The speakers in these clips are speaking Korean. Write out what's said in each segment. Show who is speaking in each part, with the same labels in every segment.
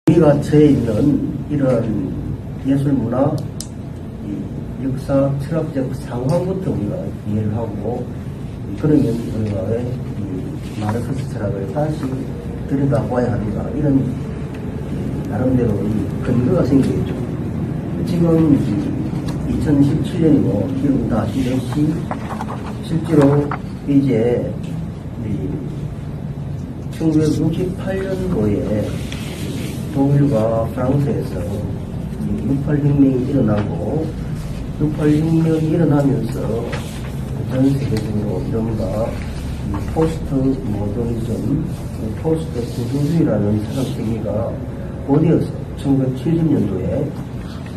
Speaker 1: 우리가 처해 있는 이런 예술 문화, 역사, 철학적 상황부터 우리가 이해를 하고, 그러면 우리가 왜 마르크스 철학을 다시 들여다봐야 하는가, 이런 나름대로의 근거가 생기겠죠. 지금 2017년이고, 여러분 다 아시듯이 실제로 이제 1968년도에 독일과 프랑스에서 68혁명이 일어나고, 68혁명이 일어나면서 전 세계적으로 이른바 포스트 모더니즘, 포스트 구조주의라는 철학 세계가 어디에서 1970년도에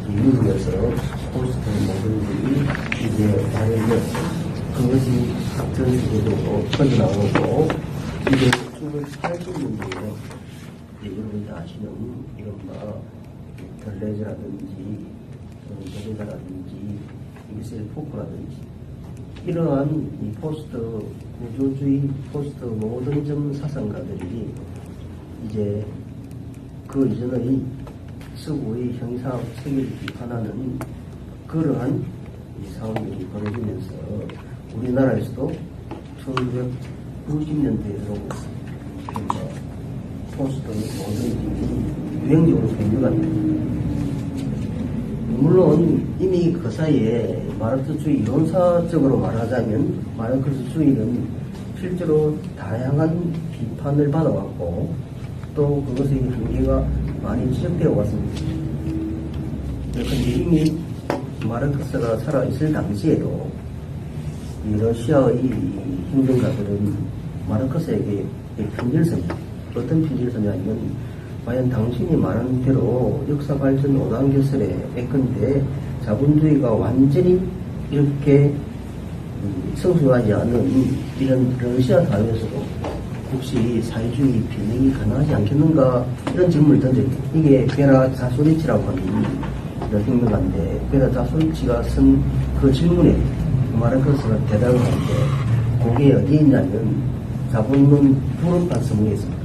Speaker 1: 미국에서 포스트 모더니즘이 이제 발현되었어요. 그것이 전 세계적으로 퍼져나오고, 이제 1980년도에 여러분이 아시는 이른바 덜레즈라든지 데르다라든지 셀포크라든지 이러한 이 포스트 구조주의, 포스트 모더니즘 사상가들이 이제 그 이전의 서구의 형이상학 체계를 비판하는 그러한 이 상황이 벌어지면서 우리나라에서도 1990년대에 들어오고 포스트 모더니즘이 유행적으로 변주가 됩니다. 물론 이미 그 사이에 마르크스주의 이론사적으로 말하자면 마르크스주의는 실제로 다양한 비판을 받아왔고 또 그것의 한계가 많이 지적되어 왔습니다. 그런데 이미 마르크스가 살아있을 당시에도 이 러시아의 행정가들은 마르크스에게 편지를 씁니다. 어떤 편지를 쓰냐면 과연 당신이 말한 대로 역사 발전 5단계설에 예컨대 자본주의가 완전히 이렇게 성숙하지 않은 이런 러시아 사회에서도 혹시 사회주의 변형이 가능하지 않겠는가 이런 질문을 던져요. 이게 베라 자소리치라고 하는 이런 혁명가인데 베라 자소리치가 쓴 그 질문에 마르크스가 대답을 하는데 그게 어디에 있냐면 자본론 불어판 서문에 있습니다.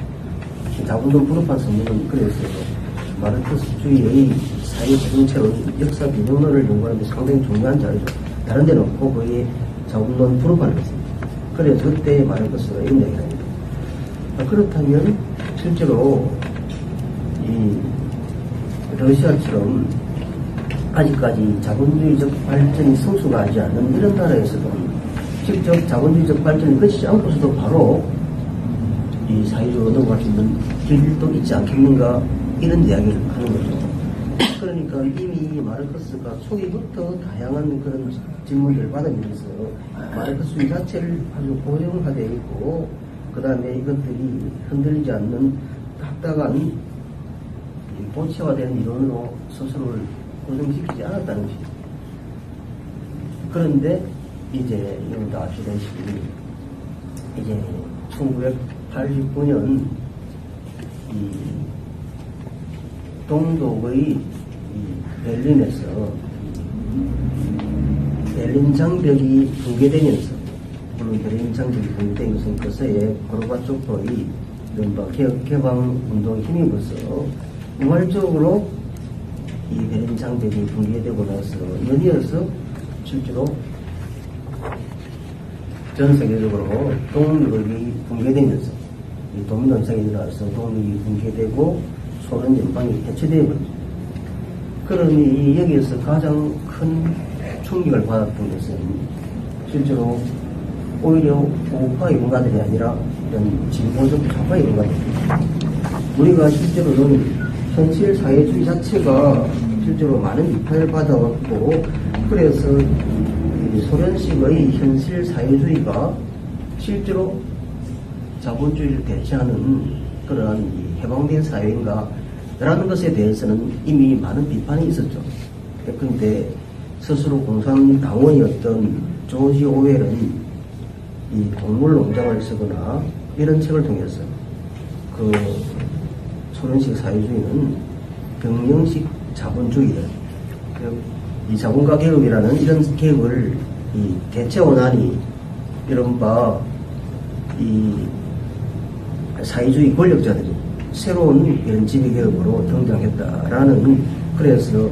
Speaker 1: 자본론 불어판 서문은 그래서 마르크스주의의 사회 정체론 역사 비평론을 연구하는 데 상당히 중요한 자료죠. 다른 데는 없고 거기에 자본론 불어판을 했습니다. 그래서 그때 마르크스가 이런 이야기를 합니다. 그렇다면 실제로 이 러시아처럼 아직까지 자본주의적 발전이 성숙하지 않은 이런 나라에서도 직접 자본주의적 발전을 거치지 않고서도 바로 이 사회적으로 넘어갈 수 있는 길도 있지 않겠는가 이런 이야기를 하는 거죠. 그러니까 이미 마르크스가 초기부터 다양한 그런 질문들을 받으면서 마르크스주의 자체를 아주 고정화되어 있고 그 다음에 이것들이 흔들리지 않는 딱딱한 고체화된 이론으로 스스로를 고정시키지 않았다는 것이죠. 그런데 이제 여러분도 아시다시피 이제 1989년 이 동독의 이 베를린에서 베를린 장벽이 붕괴되면서 물론 베를린 장벽이 붕괴되면서 그 사이에 고르바초프의 이른바 개방 운동에 힘입어서 우발적으로 이 베를린 장벽이 붕괴되고 나서 연이어서 실제로 전 세계적으로 동유럽이 붕괴되면서 이 도미노 현상이 일어나서 동유럽이 붕괴되고 소련 연방이 해체되어버리죠. 그러니 여기에서 가장 큰 충격을 받았던 것은 실제로 오히려 우파 이론가들이 아니라 이런 진보적 좌파 이론가들입니다. 우리가 실제로는 현실 사회주의 자체가 실제로 많은 비판을 받아왔고 그래서 소련식의 현실 사회주의가 실제로 자본주의를 대체하는 그러한 해방된 사회인가 라는 것에 대해서는 이미 많은 비판이 있었죠. 그런데 스스로 공산당원이었던 조지 오웰은 이 동물농장을 쓰거나 이런 책을 통해서 그 소련식 사회주의는 병영식 자본주의다. 이 자본가 개혁이라는 이런 개혁을 이 대체 원한이 이른바 이 사회주의 권력자들이 새로운 이런 지배개혁으로 등장했다라는, 그래서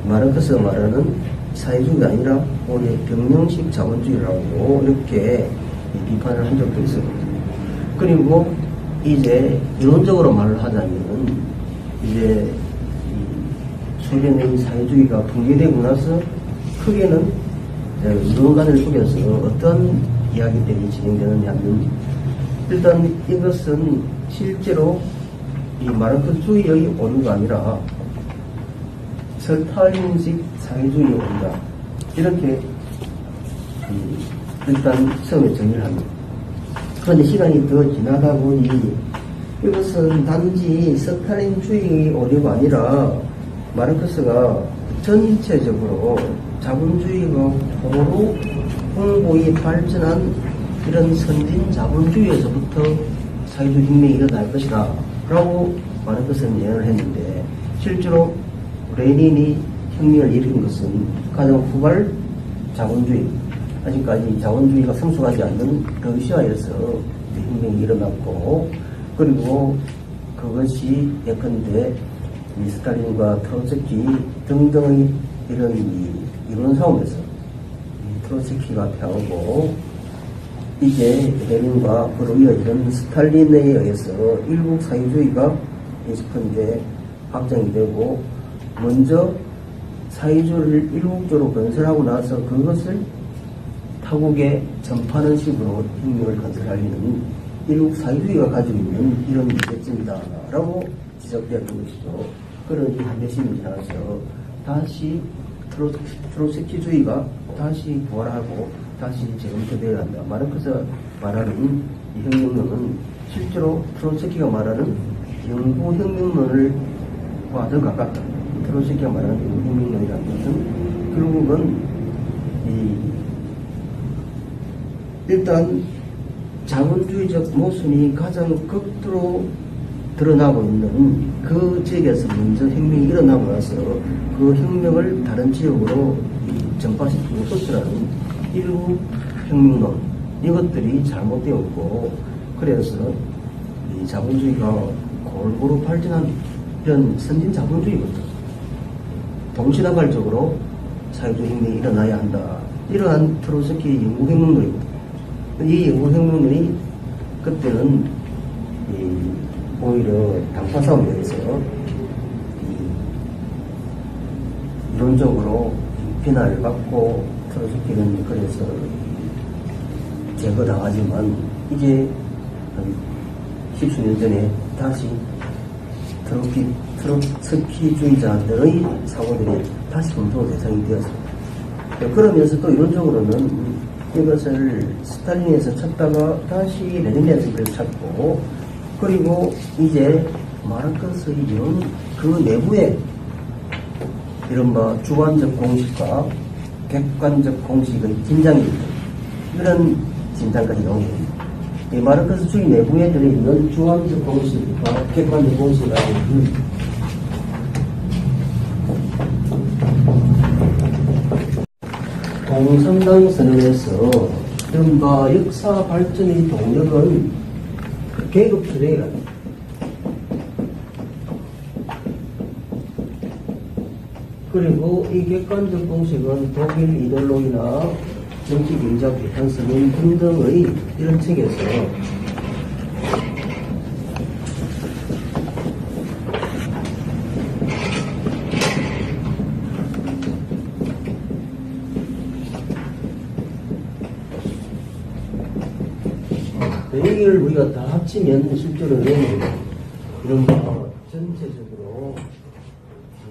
Speaker 1: 마르크스가 말하는 사회주의가 아니라 오히려 병영식 자본주의라고 이렇게 비판을 한 적도 있었거든요. 그리고 이제 이론적으로 말을 하자면 이제 소련의 사회주의가 붕괴되고 나서 크게는 이론가를 속여서 어떤 이야기들이 진행되느냐 하면, 일단 이것은 실제로 이 마르크스주의의 오류가 아니라 스탈린식 사회주의의 오류다, 이렇게 일단 처음에 정리를 합니다. 그런데 시간이 더 지나다 보니 이것은 단지 스탈린주의의 오류가 아니라 마르크스가 전체적으로 자본주의가 고루 홍보에 발전한 이런 선진 자본주의에서부터 사회주의 혁명이 일어날 것이다 라고 마르크스는 예언을 했는데, 실제로 레닌이 혁명을 일으킨 것은 가장 후발 자본주의, 아직까지 자본주의가 성숙하지 않는 러시아에서 혁명이 일어났고, 그리고 그것이 예컨대 스탈린과 트로츠키 등등의 이런 이론 싸움에서 트로츠키가 패하고, 이제 레닌과 그로 이어진 스탈린에 의해서 일국 사회주의가 예컨대 확장이 되고, 먼저 사회주의를 일국적으로 건설하고 나서 그것을 타국에 전파하는 식으로 혁명을 건설하려는 일국 사회주의가 가지고 있는 이런 문제점이다 라고 지적되었던 것이죠. 그런 이 한대심이 지나서 다시 트로츠키주의가 다시 부활하고 다시 재검토되어야 한다. 마르크스가 말하는 이 혁명론은 실제로 트로츠키가 말하는 영구혁명론과 더 가깝다. 트로츠키가 말하는 영구혁명론이라는 것은 결국은 일단 자본주의적 모순이 가장 극도로 드러나고 있는 그 지역에서 먼저 혁명이 일어나고 나서 그 혁명을 다른 지역으로 전파시키고 소출하는 일부 혁명론, 이것들이 잘못되었고, 그래서 이 자본주의가 골고루 발전한 이런 선진 자본주의부터 동시다발적으로 사회주의 혁명이 일어나야 한다. 이러한 트로츠키 영구혁명론이거든요. 이 영구혁명론이 그때는 오히려 당파 싸움에 의해서 이론적으로 비난을 받고 트로츠키는 그래서 제거당하지만, 이제 한 10수년 전에 다시 트로츠키주의자들의 사고들이 다시 검토 대상이 되었습니다. 그러면서 또 이론적으로는 이것을 스탈린에서 찾다가 다시 레닌에서 찾고, 그리고 이제 마르크스의 이런 그 내부에 이른바 주관적 공식과 객관적 공식의 긴장이 있다. 이런 진단까지 나옵니다. 이 마르크스주의 내부에 들어있는 주관적 공식과 객관적 공식이라는 공산당 선언에서 이른바 역사 발전의 동력은 계급 투쟁이라. 그리고 이 객관적 공식은 독일 이데올로기나 정치 경제학 비판서문 등등의 이런 책에서 여기를 우리가 다 합치면 실제로는 이른바 전체적으로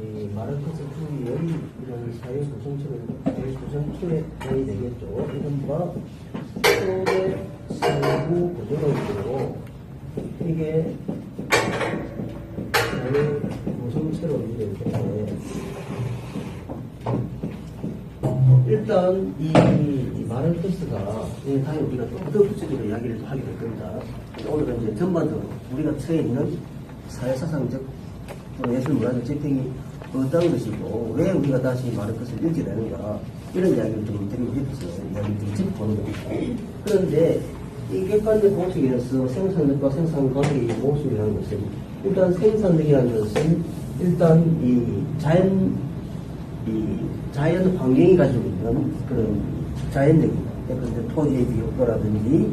Speaker 1: 이 마르크스주의의 이런 사회 구성체에 해당이 되겠죠. 이른바 초대 사회부 구조론으로 이게 사회 구성체로 이루어지는데, 일단 이 마르크스가 다음에 우리가 더 구체적으로 이야기를 하게 될 겁니다. 오늘은 이제 전반적으로 우리가 처해 있는 사회사상적 예술문화적 재평이 어떤 것이고 왜 우리가 다시 마르크스를 읽게 되는가, 이런 이야기를 좀 드리고 싶어서 이야기를 짚어보는 겁니다. 그런데 이 객관적 공식에서 생산력과 생산과정의 모습이라는 것은 일단 생산력이라는 것은 일단 이 자연 환경이 가지고 있는 그런 자연력입니다. 그런데 토지의 비효과라든지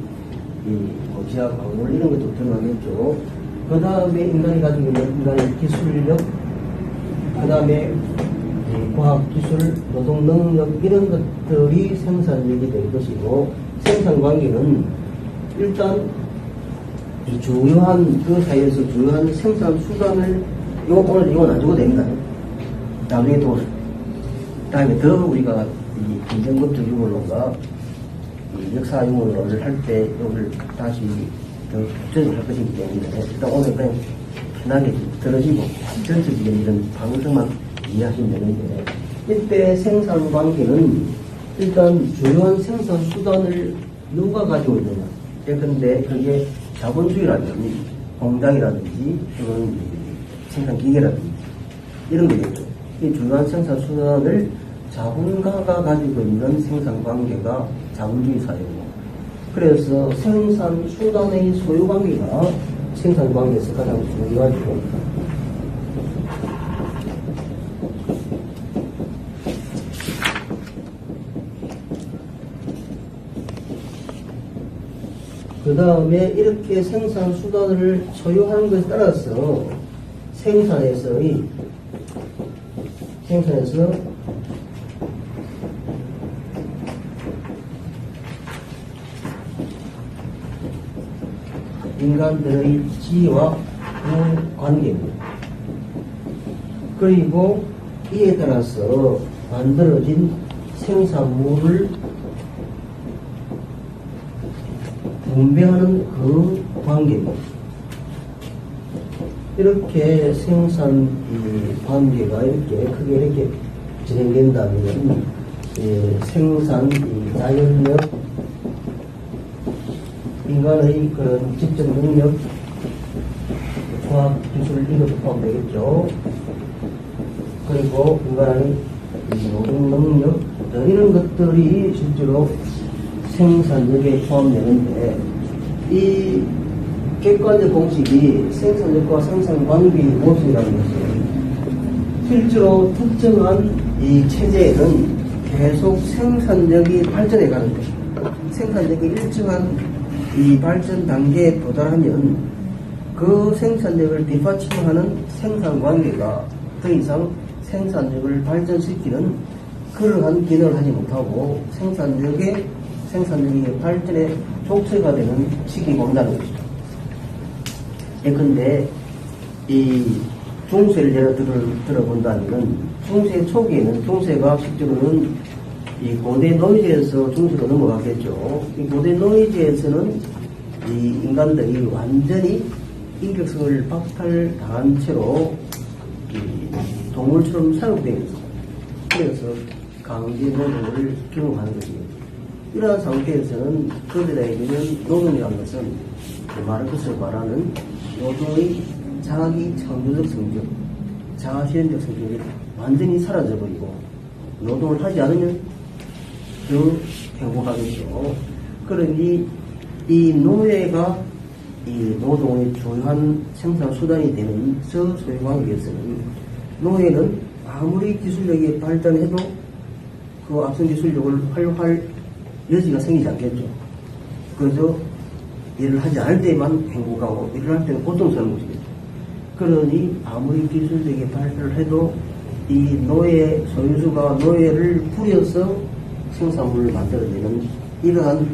Speaker 1: 뭐 지하 광물 이런 것도 들어가겠죠. 그 다음에 인간이 가지고 있는 인간의 기술력, 그 다음에 과학 기술, 노동 능력 이런 것들이 생산력이 될 것이고, 생산 관계는 일단 이 주요한 그 사이에서 주요한 생산 수단을 오늘 이건 안 주고 됩니다. 나중에 또 다음에 더 우리가 이 경쟁법적 유물론과 역사 유물론을 할 때 이걸 다시 더 구체적으로 할 것이기 때문에 일단 오늘 그냥 편하게 들어지고 전체적인 이런 방송만 이해하시면 되는데, 이때 생산 관계는 일단 주요한 생산 수단을 누가 가지고 있느냐. 예컨대 그게 자본주의라든지 공장이라든지 또는 생산 기계라든지 이런 거겠죠. 이 주요한 생산 수단을 자본가가 가지고 있는 생산 관계가 자본주의 사회고, 그래서 생산 수단의 소유 관계가 생산 관계에서 가장 중요하죠. 그 다음에 이렇게 생산 수단을 소유하는 것에 따라서 생산에서 인간들의 지위와 관계입니다. 그리고 이에 따라서 만들어진 생산물을 분배하는 그 관계입니다. 이렇게 생산 관계가 이렇게 크게 이렇게 진행된다면 생산 자연력, 인간의 그런 직접 능력, 과학 기술 이것도 포함되겠죠. 그리고 인간의 노동 능력 이런 것들이 실제로 생산력에 포함되는데, 이 객관적 공식이 생산력과 생산 관계의 모습이라는 것은 실제로 특정한 이 체제에는 계속 생산력이 발전해 가는 것입니다. 생산력이 일정한 이 발전 단계에 도달하면 그 생산력을 뒷받침하는 생산 관계가 더 이상 생산력을 발전시키는 그러한 기능을 하지 못하고 생산력이 발전의 촉체가 되는 시기가 온다는 것이죠. 예컨대 이 중세를 예를 들어본다면, 중세 초기에는 중세가 실제로는 이 고대 노예제에서 중세로 넘어갔겠죠. 이 고대 노예제에서는 이 인간들이 완전히 인격성을 박탈당한 채로 이 동물처럼 사육되어 있습니다. 그래서 강제 노동을 경험하는 것입니다. 이러한 상태에서는 그들에게는 노동이라는 것은 마르크스가 말하는 노동의 자기 창조적 성격, 자아실현적 성격이 완전히 사라져버리고, 노동을 하지 않으면 더 행복하겠죠. 그러니 이 노예가 이 노동의 주요한 생산 수단이 되는 저 소유 관계에서는 노예는 아무리 기술력이 발전해도 그 앞선 기술력을 활용할 여지가 생기지 않겠죠. 그래서 일을 하지 않을 때만 행복하고 일을 할 때는 고통스러운 것이겠죠. 그러니 아무리 기술력이 발전을 해도 이 노예 소유주가 노예를 부려서 생산물을 만들어내는 이러한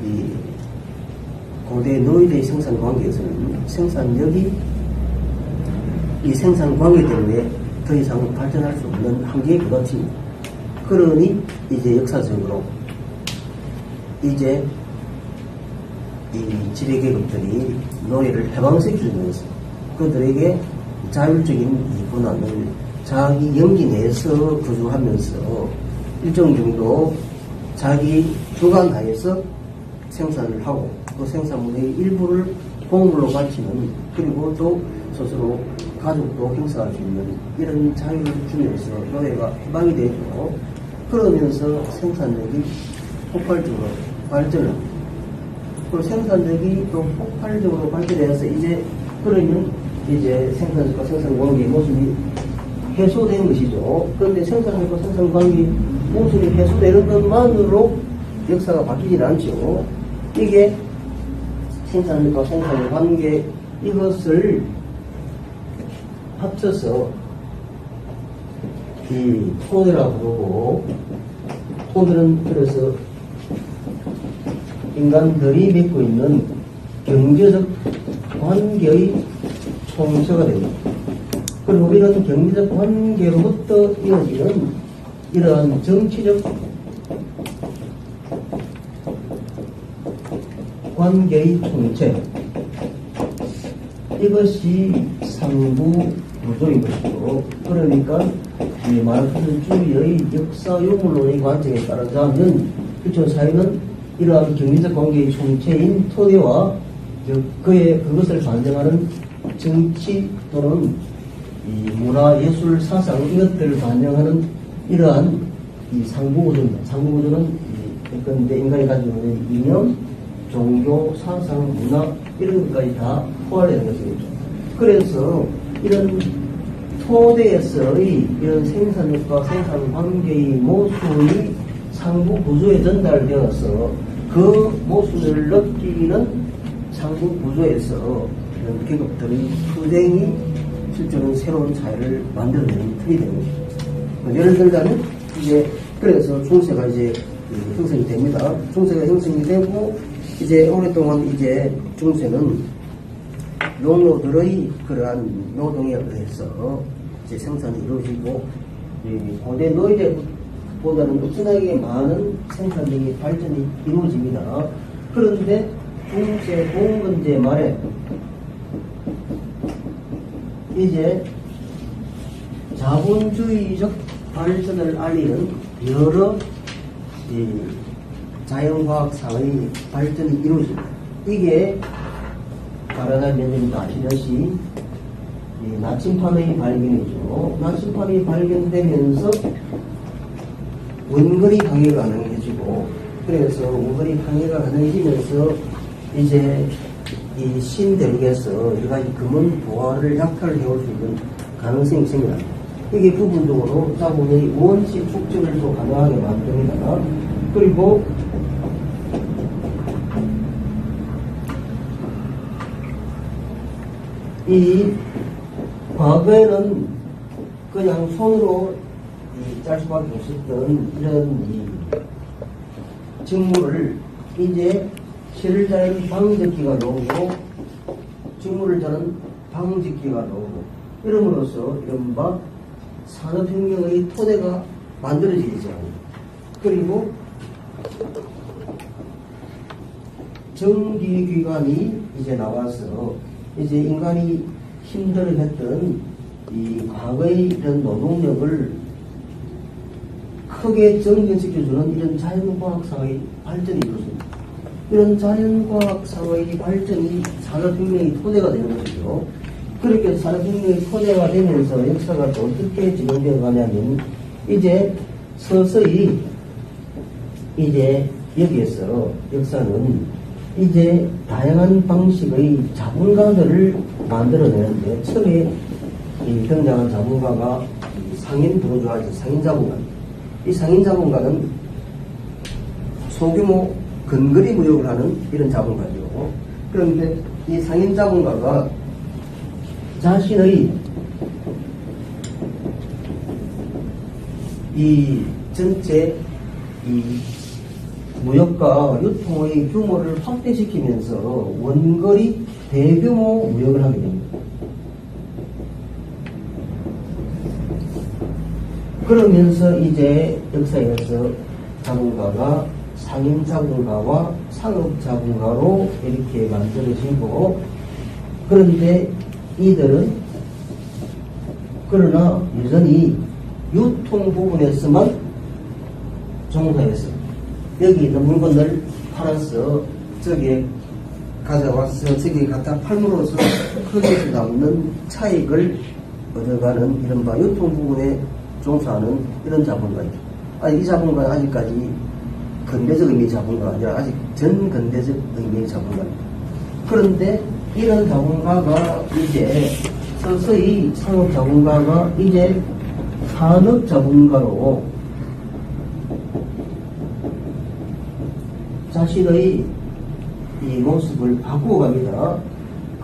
Speaker 1: 이 고대 노예의 생산 관계에서는 생산력이 이 생산 관계 때문에 더 이상 발전할 수 없는 한계에 부딪힙니다. 그러니 이제 역사적으로 이제 이 지배계급들이 노예를 해방시켜주면서 그들에게 자율적인 이 권한을 자기 영지 내에서 거주하면서 일정 정도 자기 주관 하에서 생산을 하고 그 생산물의 일부를 공물로 바치는, 그리고 또 스스로 가족도 행사할 수 있는 이런 자유를 주면서 노예가 해방이 되죠. 그러면서 생산력이 폭발적으로 발전을 합니다. 그리고 생산력이 또 폭발적으로 발전해서 이제 그러면 이제 생산과 생산관계의 모습이 해소된 것이죠. 그런데 생산과 생산관계 모습이 해소되는 것만으로 역사가 바뀌질 않죠. 이게 생산과 생산관계 이것을 합쳐서 이 토대라고 부르고, 토대는 그래서 인간들이 맺고 있는 경제적 관계의 총체가 됩니다. 그리고 이런 경제적 관계로부터 이어지는 이러한 정치적 관계의 총체, 이것이 상부 구조인 것이죠. 그러니까 이 마르크스주의의 역사 요물론의 관점에 따르자면 기초사회는 이러한 경제적 관계의 총체인 토대와 그것을 반영하는 정치 또는 이 문화, 예술, 사상 이것들을 반영하는 이러한 이 상부구조입니다. 상부구조는 그런데 인간이 가지고 있는 이념, 종교, 사상, 문화 이런 것까지 다 포괄되는 것이겠죠. 그래서 이런 토대에서의 이런 생산과 생산 관계의 모습이 상부 구조에 전달되어서 그 모습을 느끼는 상부 구조에서 이런 계급들의 투쟁이 실제로는 새로운 사회를 만들어내는 틀이 되는 것이죠. 예를 들자면 이제 그래서 중세가 이제 형성이 됩니다. 중세가 형성이 되고 이제 오랫동안 이제 중세는 농노들의 그러한 노동에 의해서 이제 생산이 이루어지고, 고대 노예제보다는 엄청나게 많은 생산력의 발전이 이루어집니다. 그런데 중세 봉건제 말에 이제 자본주의적 발전을 알리는 여러 자연과학상의 발전이 이루어집니다. 이게 말하자면 아시다시피 나침판의 발견이죠. 나침판이 발견되면서 원거리 방해가 가능해지고, 그래서 원거리 방해가 가능해지면서 이제 이 신대륙에서 여러 가지 금은 보화를 약탈을 해올 수 있는 가능성이 생깁니다. 이게 부분적으로 자본의 원시 축적을 또 가능하게 만듭니다. 그리고 이 과거에는 그냥 손으로 짤 수밖에 없었던 이런 직물을 이제 실을 자는 방적기가 나오고 직물을 자는 방직기가 나오고 이름으로써 이른바 산업혁명의 토대가 만들어지죠. 그리고 정기기관이 이제 나와서 이제 인간이 힘들어했던 이 과거의 이런 노동력을 크게 정전시켜주는 이런 자연과학상의 발전이 이루어집니다. 이런 자연과학상의 발전이 산업혁명의 토대가 되는 것이죠. 그렇게 산업혁명의 토대가 되면서 역사가 또 어떻게 진행되어 가냐면 이제 서서히 이제 여기에서 역사는 이제 다양한 방식의 자본가들을 만들어내는데, 처음에 등장한 자본가가 상인 부르주아지, 상인 자본가. 이 상인 자본가는 소규모 근거리 무역을 하는 이런 자본가죠. 그런데 이 상인 자본가가 자신의 이 전체 이 무역과 유통의 규모를 확대시키면서 원거리 대규모 무역을 하게 됩니다. 그러면서 이제 역사에서 자본가가 상인 자본가와 상업 자본가로 이렇게 만들어지고, 그런데 이들은 그러나 여전히 유통 부분에서만 종사했습니다. 여기 있는 물건을 팔아서 저기에 가져와서 저기에 갖다 팔므로써 거기에서 남는 차익을 얻어가는 이른바 유통 부분에 종사하는 이런 자본가이죠. 아니, 이 자본가는 아직까지 근대적 의미의 자본가가 아니라 아직 전근대적 의미의 자본가입니다. 그런데 이런 자본가가 이제 서서히 상업자본가가 이제 산업자본가로 자신의 이 모습을 바꾸어갑니다.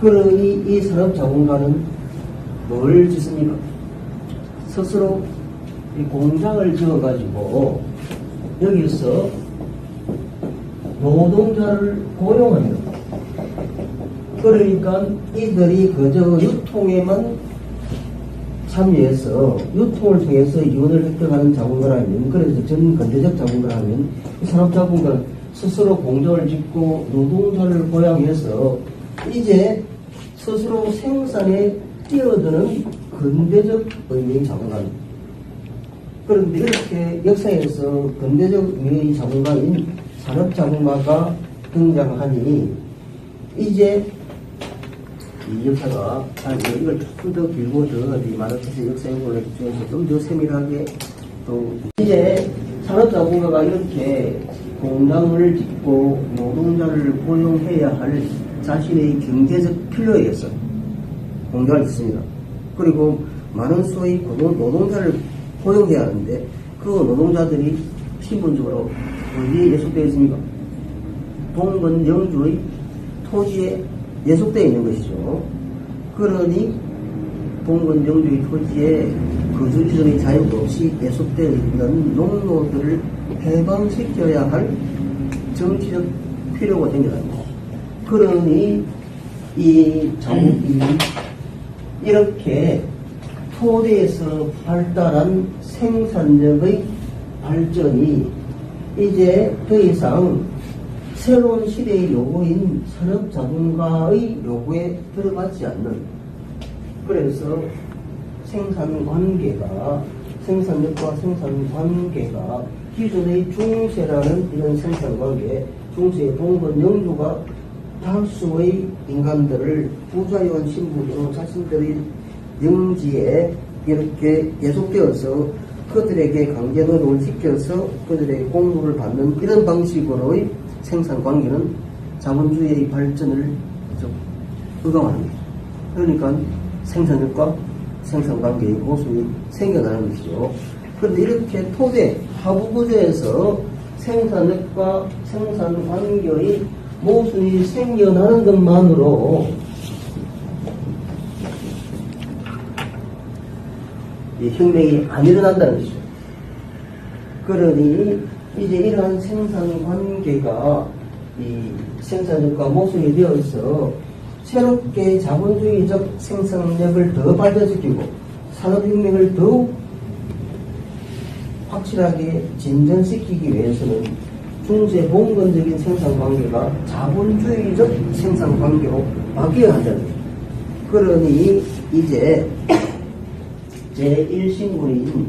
Speaker 1: 그러니 이 산업자본가는 뭘 짓습니까? 스스로 이 공장을 지어가지고 여기서 노동자를 고용합니다. 그러니까 이들이 그저 유통에만 참여해서 유통을 통해서 이윤을 획득하는 자본가라면, 그래서 전 근대적 자본가라면 이 산업자본가는 스스로 공장을 짓고 노동자를 고용해서 이제 스스로 생산에 뛰어드는 근대적 의미의 자본가입니다. 그런데 이렇게 역사에서 근대적 의미의 자본가인 산업자본가가 등장하니 이제 이 역사가 이걸 조금 더 길고 더 마르크스 역사 연구를 중에서 좀 더 세밀하게 또 이제 산업자본가가 이렇게 공장을 짓고 노동자를 고용해야 할 자신의 경제적 필요에 의해서 공장을 짓습니다. 그리고 많은 수의 노동자를 고용해야 하는데 그 노동자들이 신분적으로 어디에 예속되어 있습니까? 동건 영주의 토지에 예속되어 있는 것이죠. 그러니 동건 영주의 토지에 거주지점의 자유가 없이 예속되어 있는 농노들을 해방시켜야 할 정치적 필요가 생겨납니다. 그러니 이 자본이 이렇게 토대에서 발달한 생산력의 발전이 이제 더 이상 새로운 시대의 요구인 산업자본가의 요구에 들어가지 않는, 그래서 생산관계가, 생산력과 생산관계가 기존의 중세라는 이런 생산관계, 중세의 동건 영주가 다수의 인간들을 부자유한 신분으로 자신들의 영지에 이렇게 계속되어서 그들에게 강제노동을 시켜서 그들에게 공부를 받는 이런 방식으로의 생산관계는 자본주의의 발전을 의감합니다. 그러니까 생산력과 생산관계의 모습이 생겨나는 것이죠. 그런데 이렇게 토대, 하부구조에서 생산력과 생산관계의 모순이 생겨나는 것만으로 이 혁명이 안 일어난다는 것이죠. 그러니 이제 이러한 생산관계가 이 생산력과 모순이 되어서 새롭게 자본주의적 생산력을 더 발전시키고 산업혁명을 더욱 확실하게 진전시키기 위해서는 중세 봉건적인 생산관계가 자본주의적 생산관계로 바뀌어야 한다는 거예요. 그러니 이제 제1신분인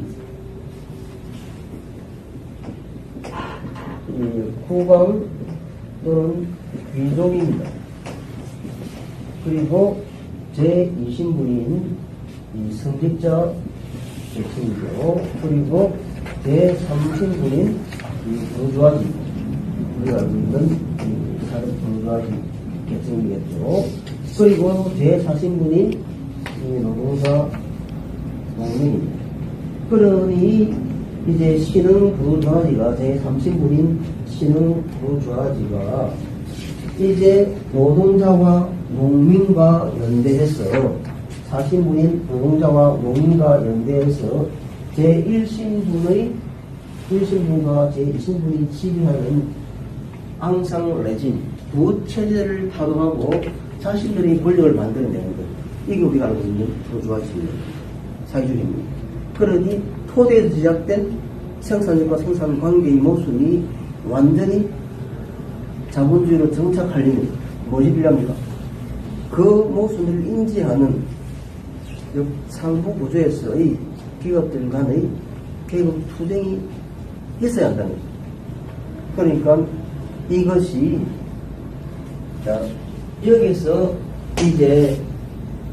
Speaker 1: 국왕 또는 귀족입니다. 그리고 제2신분인 이 성직자 계층이죠. 그리고 제3신분인 이 부르주아지, 우리가 알고 있는 이 산업 부르주아지 계층이겠죠. 그리고 제4신분인 이 노동자 농민입니다. 그러니 이제 신흥 부르주아지가 제3신분인 신흥 부르주아지가 이제 노동자와 농민과 연대해서 사신분인 노동자와 농민과 연대해서 제1신분과 제2신분이 지배하는 앙상 레진 두 체제를 타동하고 자신들의 권력을 만들어내는 것. 이게 우리가 알고 있는 부르주아지입니다. 사회주의입니다. 그러니 토대에서 시작된 생산력과 생산관계의 모순이 완전히 자본주의로 정착하려면 무엇이 필요합니까? 그 모순을 인지하는 상부 구조에서의 기업들 간의 계급 투쟁이 있어야 한다는 거죠. 그러니까 이것이 여기서 이제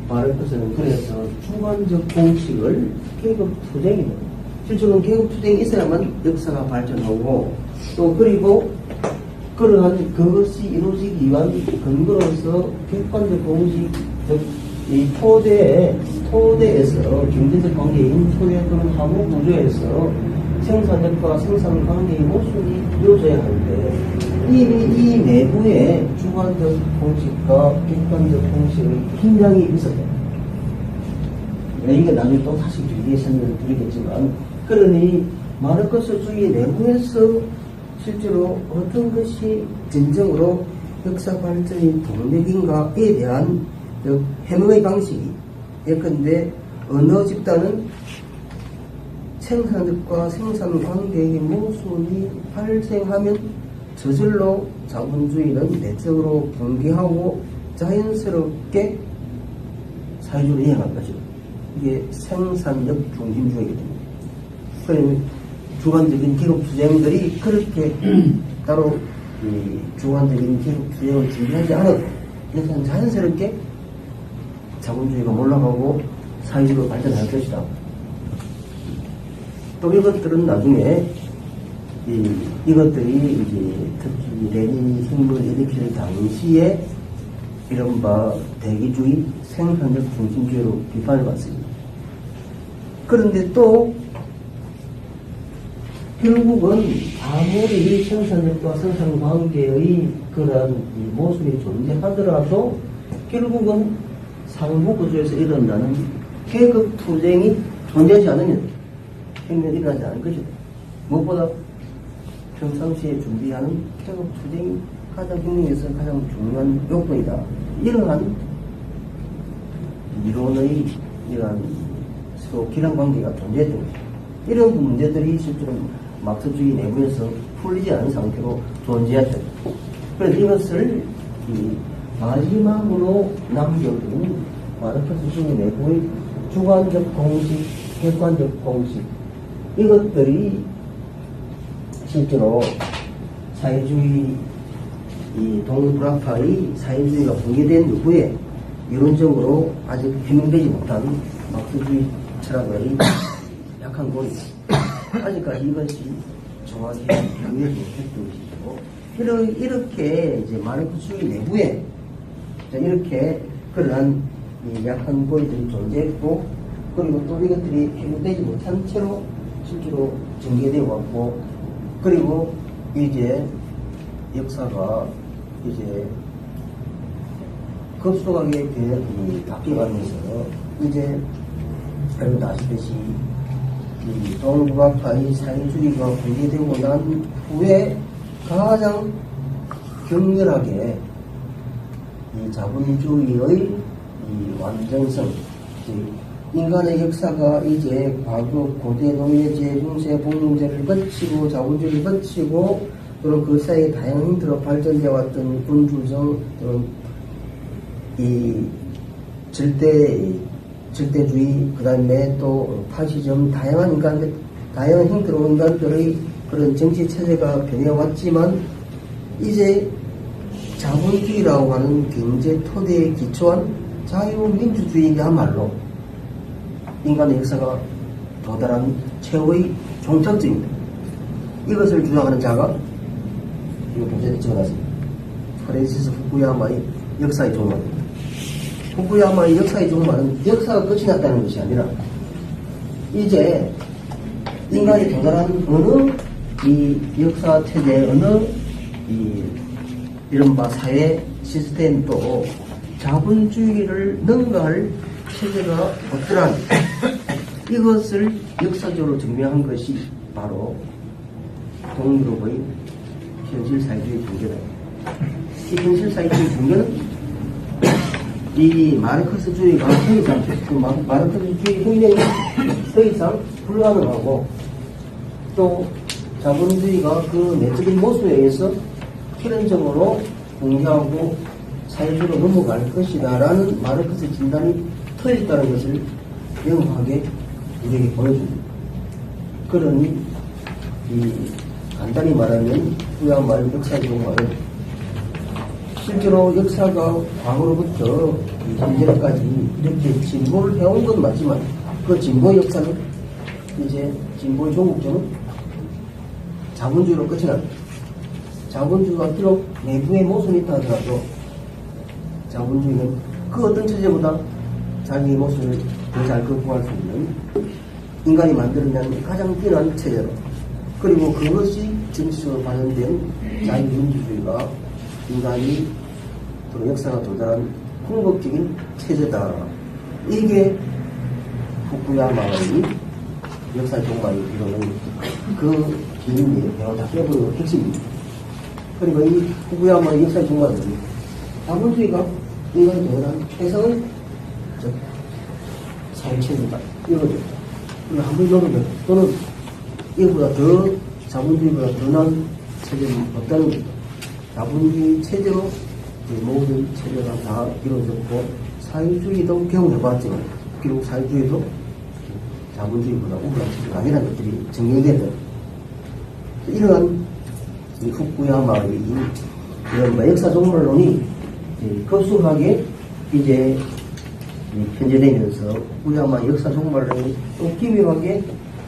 Speaker 1: 말할 것은 그래서 주관적 공식을 계급 투쟁입니다. 실제로는 계급 투쟁이 있어야만 역사가 발전하고 또 그리고 그러한 그것이 이루어지기 위한 근거로서 객관적 공식적 이 토대에서 경제적 관계인 토대 또는 화목 구조에서 생산력과 생산 관계의 모순이 이루어져야 하는데 이미 이 내부에 주관적 공식과 객관적 공식의 긴장이 있었다. 이게 나중에 또 다시 길게 설명을 드리겠지만, 그러니 마르크스주의 내부에서 실제로 어떤 것이 진정으로 역사 발전의 동력인가에 대한 해명의 방식이, 예컨대 어느 집단은 생산력과 생산 관계의 모순이 발생하면 저절로 자본주의는 내적으로 붕괴하고 자연스럽게 사회주의로 이행할 것이다. 이게 생산력 중심주의이기 때문에. 그러면 주관적인 기록 투쟁들이 그렇게 따로 이 주관적인 기록 투쟁을 준비하지 않아도 이것은 자연스럽게 자본주의가 몰락하고 사회주의로 발전할 것이다. 또 이것들은 나중에 이것들이 이제 특히 레닌이 힘을 일으킬 당시에 이른바 대기주의 생산력 중심주의로 비판을 받습니다. 그런데 또 결국은 아무리 생산력과 생산 관계의 그런 모순이 존재하더라도 결국은 상부 구조에서 일어나는 계급 투쟁이 존재하지 않으면 혁명이 일어나지 않은 것이다. 무엇보다 평상시에 준비하는 계급 투쟁이 가장 혁명에서 가장 중요한 요건이다. 이러한 이론의 이러한 서로 기량 관계가 존재했던 것이다. 이런 문제들이 실제로 마크스주의 내부에서 풀리지 않은 상태로 존재했다. 그래서 이것을 마지막으로 남겨둔 마르크스주의 내부의 주관적 공식, 객관적 공식, 이것들이 실제로 사회주의, 동불학파의 사회주의가 붕괴된 이후에 이론적으로 아직 해명되지 못한 마크스주의 철학의 약한 고리다. 아직까지 이것이 정확히 해명되지 못했던 것이고, 이렇게 이제 마르크스주의 내부에 이렇게 그러한 약한 고리들이 존재했고, 그리고 또 이것들이 해결되지 못한 채로 실제로 전개되어 왔고, 그리고 이제 역사가 이제 급속하게 바뀌어가면서 이제 여러분 아시듯이 동북아파의 사회주의가 붕괴되고 난 후에 가장 격렬하게 이 자본주의의 완전성, 인간의 역사가 이제 과거 고대 노예제, 중세 봉제를 거치고 자본주의를 거치고 또는 그 사이에 다양한 형태로 발전되어 왔던 군주정 또는 이 절대주의, 그 다음에 또 파시즘, 다양한 형태로 인간들의 그런 정치 체제가 변해왔지만 이제 자본주의라고 하는 경제 토대에 기초한 자유민주주의야말로 인간의 역사가 도달한 최후의 종착점입니다. 이것을 주장하는 자가 이거 보세요. 적어놨습니다. 프랜시스 후쿠야마의 역사의 종말입니다. 후쿠야마의 역사의 종말은 역사가 끝이 났다는 것이 아니라 이제 인간이 도달한 어느 이 역사 체제, 어느 이른바 사회 시스템도 자본주의를 능가할 체제가 없더라. 이것을 역사적으로 증명한 것이 바로 동유럽의 현실 사회주의 붕괴다. 이 현실 사회주의 붕괴는 이 마르크스주의가 더 이상, 마르크스주의 혁명이 더 이상 불가능하고 또 자본주의가 그 내적인 모습에 의해서 필연적으로 붕괴하고 사회주의로 넘어갈 것이다 라는 마르크스 진단이 틀렸다는 것을 명확하게 우리에게 보여줍니다. 그러니 간단히 말하면 후야말 역사적으로 말은 실제로 역사가 과거로부터 현재까지 이렇게 진보를 해온 건 맞지만 그 진보의 역사는 이제 진보의 종국점은 자본주의로 끝이 납니다. 자본주의가 비록 내부에 모순이 있다 하더라도 자본주의는 그 어떤 체제보다 자기 모습을 더 잘 극복할 수 있는 인간이 만들어낸 가장 뛰어난 체제로, 그리고 그것이 정치적으로 발현된 자유민주주의가 인간이 또 역사가 도달한 궁극적인 체제다. 이게 후쿠야마의 역사 종말을 이루는 그 비밀이에요. 바로 다 깨보는 핵심입니다. 그리고 이 후쿠야마의 역사 종말은 자본주의가 인간이 도달한 최상의 사회체제다. 이거죠. 그리고 한번 여러분, 또는 이거보다 더 자본주의보다 더 나은 체제는 없다는 거죠. 자본주의 체제로 모든 체제가 다 이루어졌고, 사회주의도 경험해봤지만, 비록 사회주의도 자본주의보다 우월한 체제가 아니라는 것들이 증명되는 이러한 이 후쿠야마의 이런 역사 종말론이 급속하게 이제 편제되면서 후쿠야마 역사 종말론이 또 기묘하게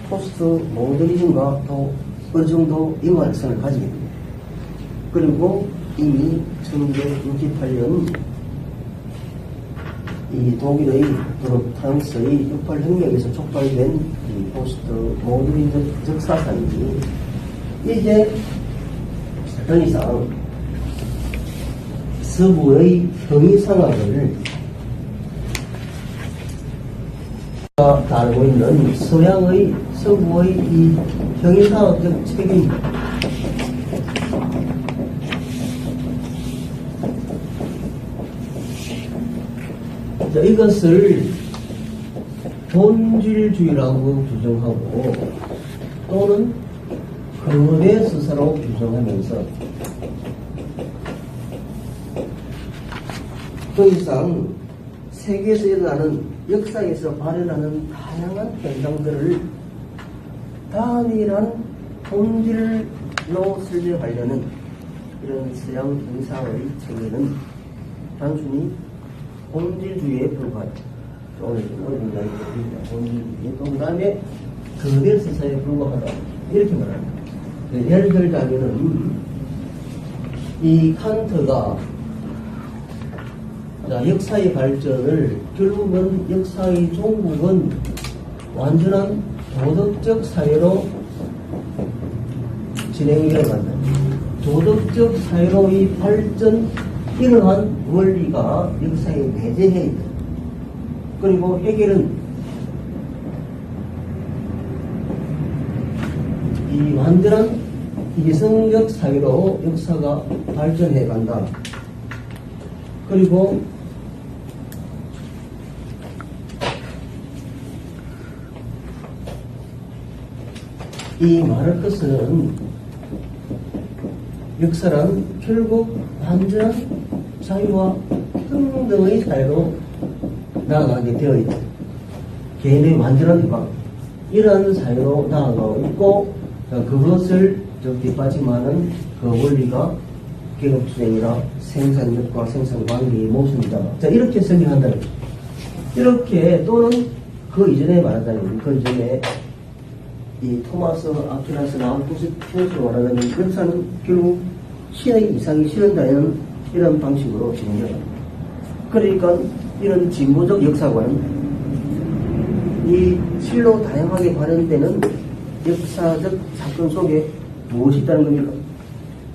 Speaker 1: 포스트 모더니즘과 또 어느 정도 일관성을 가지게 됩니다. 그리고 이미 1968년 이 독일의 또는 프랑스의 68혁명에서 촉발된 이 포스트 모더니즘적 사상이 이제 더 이상 서구의 형이상학을 다루고 있는 서구의 이 형이상학적 책임, 이것을 본질주의라고 규정하고 또는 거대 스스로 규정하면서 더 이상 세계에서 일어나는 역사에서 발현하는 다양한 현상들을 단일한 본질로 설명하려는 이런 서양 형사의 체계는 단순히 본질주의에 불과하다. 오늘 좀 어려운 이야기입니다. 본질주의. 또 그 다음에 거대 스사에 불과하다. 이렇게 말합니다. 예를 들자면은 이 칸트가 역사의 발전을 결국은 역사의 종국은 완전한 도덕적 사회로 진행되어 간다. 도덕적 사회로의 발전, 이러한 원리가 역사에 내재해 있다. 그리고 해결은 이 완전한 이성적 사회로 역사가 발전해 간다. 그리고 이 말할 것은 역사란 결국 완전한 자유와 평등의 사회로 나아가게 되어 있다. 개인의 완전한 해방, 이러한 사회로 나아가고 있고, 그것을 뒷받침하는 그 원리가 계급투쟁이라 생산력과 생산관계의 모습이다. 자, 이렇게 설명한다는 거죠. 이렇게, 또는 그 이전에 말하자면, 그 이전에 이 토마스 아퀴나스나 아우구스토스 편수로 말하자면, 역사는 결국 신의 이상이 실현되는 이런 방식으로 진행된다. 그러니까 이런 진보적 역사관은 이 실로 다양하게 발현되는 역사적 사건 속에 무엇이 있다는 겁니까?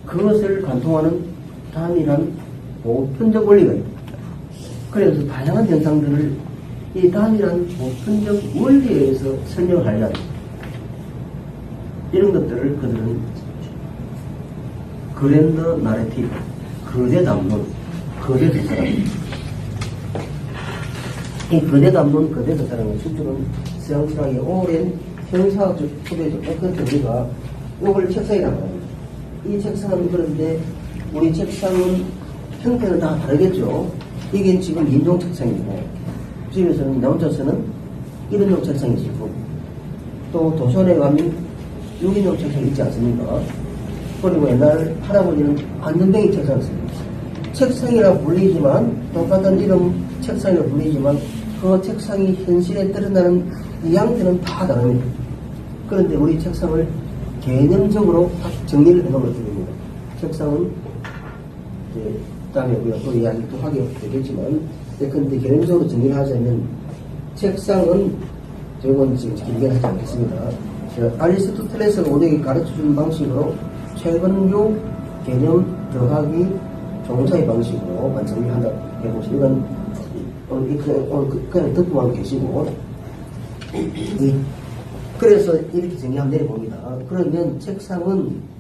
Speaker 1: 그것을 관통하는 단일한 보편적 원리가 있다. 그래서 다양한 현상들을 이 단일한 보편적 원리에 의해서 설명을 하려 합니다. 이런 것들을 그들은 그랜드 나레티브, 거대 담론, 거대 대사랍니다. 이 거대 담론, 거대 대사라는 실제로는 서양 철학의 오랜 형사학적 토대죠. 그런데 우리가 이걸 책상이라고 합니다. 이 책상은 그런데 우리 책상은 형태는 다 다르겠죠. 이게 지금 인종 책상이고, 집에서는 나 혼자서는 1인용 책상이 있고, 또 도서관에 가면 6인용 책상이 있지 않습니까? 그리고 옛날 할아버지는 안전뱅이 책상을 씁니다. 책상이라 불리지만, 똑같은 이름 책상이라 불리지만, 그 책상이 현실에 드러나는 이 양태는 다 다릅니다. 그런데 우리 책상을 개념적으로 딱 정리를 해놓으면 됩니다. 책상은 이제 다음에 우리가 또 이야기 또 하게 되겠지만, 근데 개념적으로 정리를 하자면 책상은 저건 지금 길게 하지 않겠습니다. 아리스토텔레스가 우리에게 가르쳐준 방식으로 최근교 개념 더하기 종사의 방식으로 정리한다 해보시죠. 이건 그냥 듣고만 계시고 그래서 이렇게 정리하면 내려봅니다. 그러면 책상은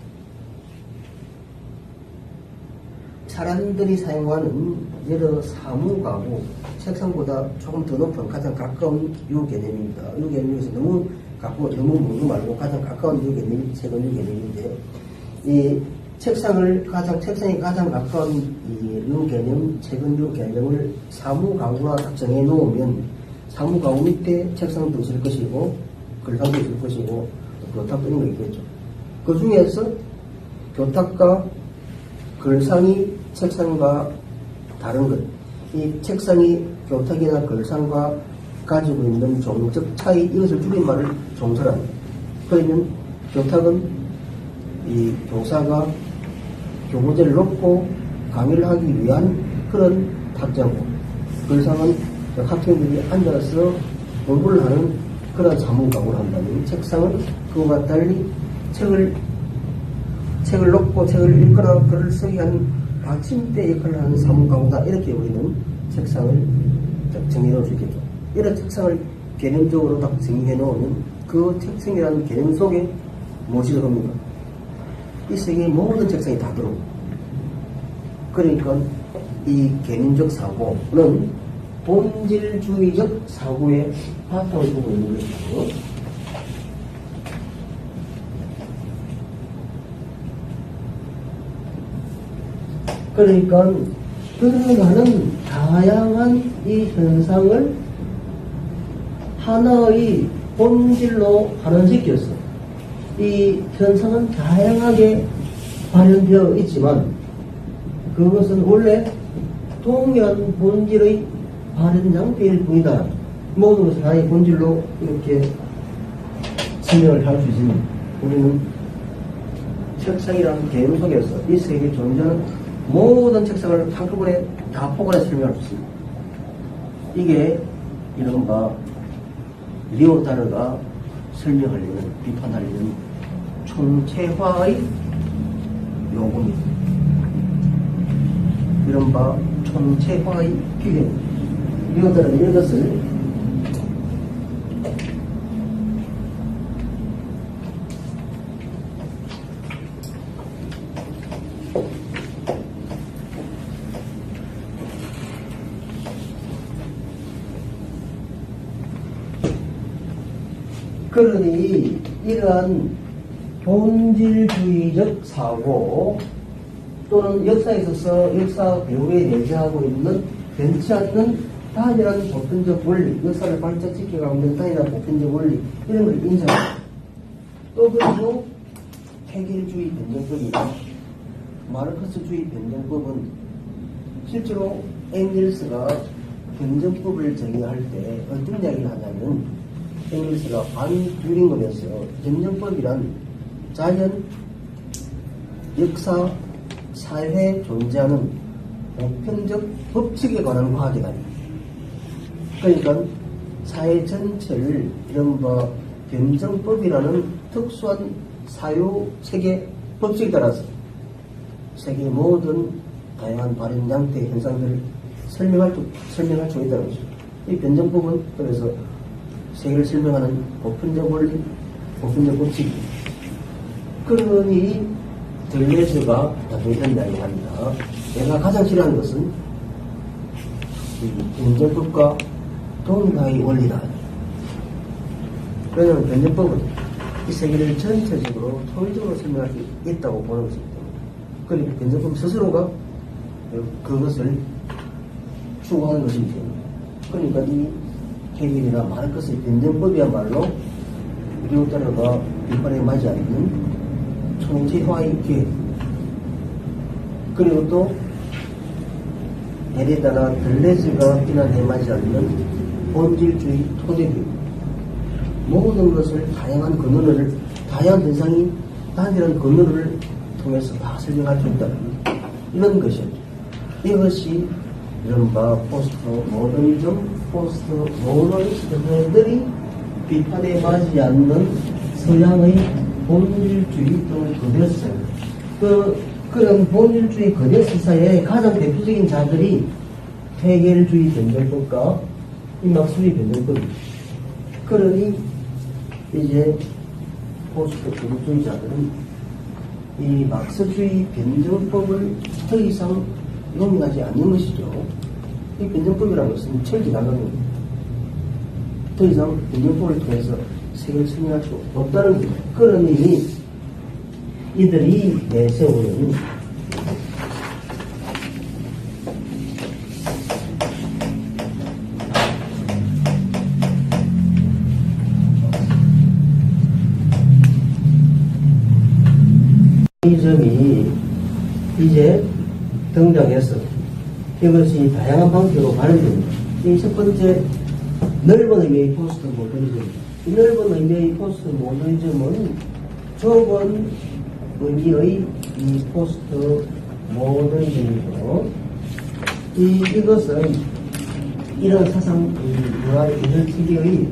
Speaker 1: 사람들이 사용하는 여러 사무가구, 책상보다 조금 더 높은 가장 가까운 유 개념입니다. 유 개념에서 너무 모르고 말고 가장 가까운 유 개념이 최근 유 개념인데, 이 책상이 가장 가까운 이 유 개념, 최근 유 개념을 사무가구라 딱 정해 놓으면 사무가구 밑에 책상도 있을 것이고, 글상도 있을 것이고, 교탁도 있는 거 있겠죠. 그 중에서 교탁과 글상이 책상과 다른 것, 이 책상이 교탁이나 글상과 가지고 있는 종적 차이, 이것을 줄임말을 종서란. 그러면 교탁은 이 교사가 교구제를 놓고 강의를 하기 위한 그런 탁자고, 글상은 학생들이 앉아서 공부를 하는 그런 사무가구를 한다면, 책상은 그와 달리 책을 놓고 책을 읽거나 글을 쓰기 위한 받침대 역할을 하는 사무가구다. 이렇게 우리는 책상을 정리해 놓을 수 있겠죠. 이런 책상을 개념적으로 딱 정리해 놓으면 그 책상이라는 개념 속에 무엇이 들어옵니까? 이 세계의 모든 책상이 다 들어옵니다. 그러니까 이 개념적 사고는 본질주의적 사고의 바탕을 보고 있는 것이고, 그러니까 드러나는 다양한 이 현상을 하나의 본질로 환원시켰어. 이 현상은 다양하게 발현되어 있지만 그것은 원래 동일한 본질의 발현 장비일 뿐이다. 모든 것을 하나의 본질로 이렇게 설명을 할 수 있으면 우리는 책상이라는 개념 속에서 이 세계에 존재하는 모든 책상을 한꺼번에 다 포괄해 설명할 수 있습니다. 이게 이른바 리오타르가 설명하려는, 비판하려는 총체화의 요구입니다. 이른바 총체화의 기회. 리오타르는 이것을 그러니 이러한 본질주의적 사고 또는 역사에 있어서 역사 배후에 내재하고 있는 변치 않는 단일한 보편적 원리, 역사를 발전시켜가고 있는 단일한 보편적 원리, 이런 걸 인정합니다. 또 그리고 해결주의 변정법이나 마르크스주의 변정법은 실제로 앵겔스가 변정법을 정의할 때 어떤 이야기를 하냐면, 앵글스가 반듀링엄에서 변정법이란 자연, 역사, 사회에 존재하는 보편적 법칙에 관한 과학이 아니다. 그러니까 사회 전체를 이른바 변정법이라는 특수한 사유 체계 법칙에 따라서 세계의 모든 다양한 발현 양태의 현상들을 설명할 수 있다는 것이죠. 이 변정법은 그래서 세계를 설명하는 보편적 원리, 보편적 법칙입니다. 그러니 델레즈가 나중에 이런 이야기를 합니다. 내가 가장 싫어하는 것은 이 변정법과 동일하의 원리다. 왜냐하면 변정법은 이 세계를 전체적으로 통일적으로 설명할 수 있다고 보는 것이기 때문에, 그러니까 변정법 스스로가 그것을 추구하는 것이기 때문에, 그러니까 이 해결이나 마르크스의 변정법이야말로 리오타르가 비판에 맞지 않는 총체화의 기회, 그리고 또 데리다나 델레즈가 비난에 맞지 않는 본질주의 토대비, 모든 것을 다양한 근원을, 다양한 현상이 단일한 근원을 통해서 다 설명할 수 있다. 이런 것이었죠. 이것이 이른바 포스트 모더니즘, 포스트 모더니스트들이 비판에 맞지 않는 서양의 본질주의 등을 거렸어요. 그런 본질주의 거대 시사의 가장 대표적인 자들이 헤겔주의 변증법과 이 막스주의 변증법입니다. 그러니 이제 포스트 구조주의자들은 이 막스주의 변증법을 더 이상 용인하지 않는 것이죠. 이 변증법이라는 것은 철기나가는 겁니다. 더 이상 변증법을 통해서 세계를 설명할 수 없다는 겁니다. 그러니 이들이 내세우는 이 점이 이제 등장해서 이것이 다양한 방식으로 발현됩니다. 이 첫 번째 넓은 의미의 포스트 모더니즘. 이 넓은 의미의 포스트 모더니즘은 좁은 의미의 이 포스트 모더니즘이죠. 이것은 이런 사상, 문화, 예술 특유의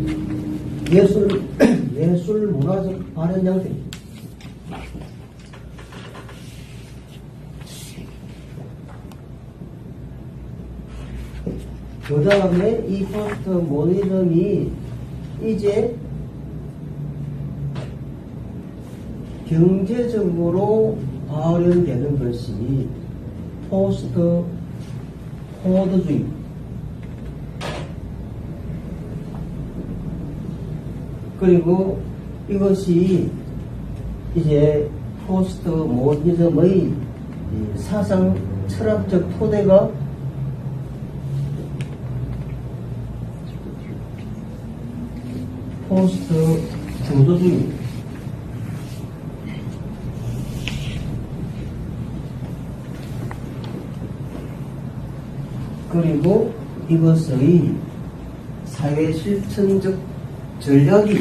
Speaker 1: 예술 문화적 발현 양태입니다. 그 다음에 이 포스트 모더니즘이 이제 경제적으로 발현되는 것이 포스트 코드주의. 그리고 이것이 이제 포스트 모더니즘의 사상 철학적 토대가 포스트 중도주의. 그리고 이것의 사회 실천적 전략이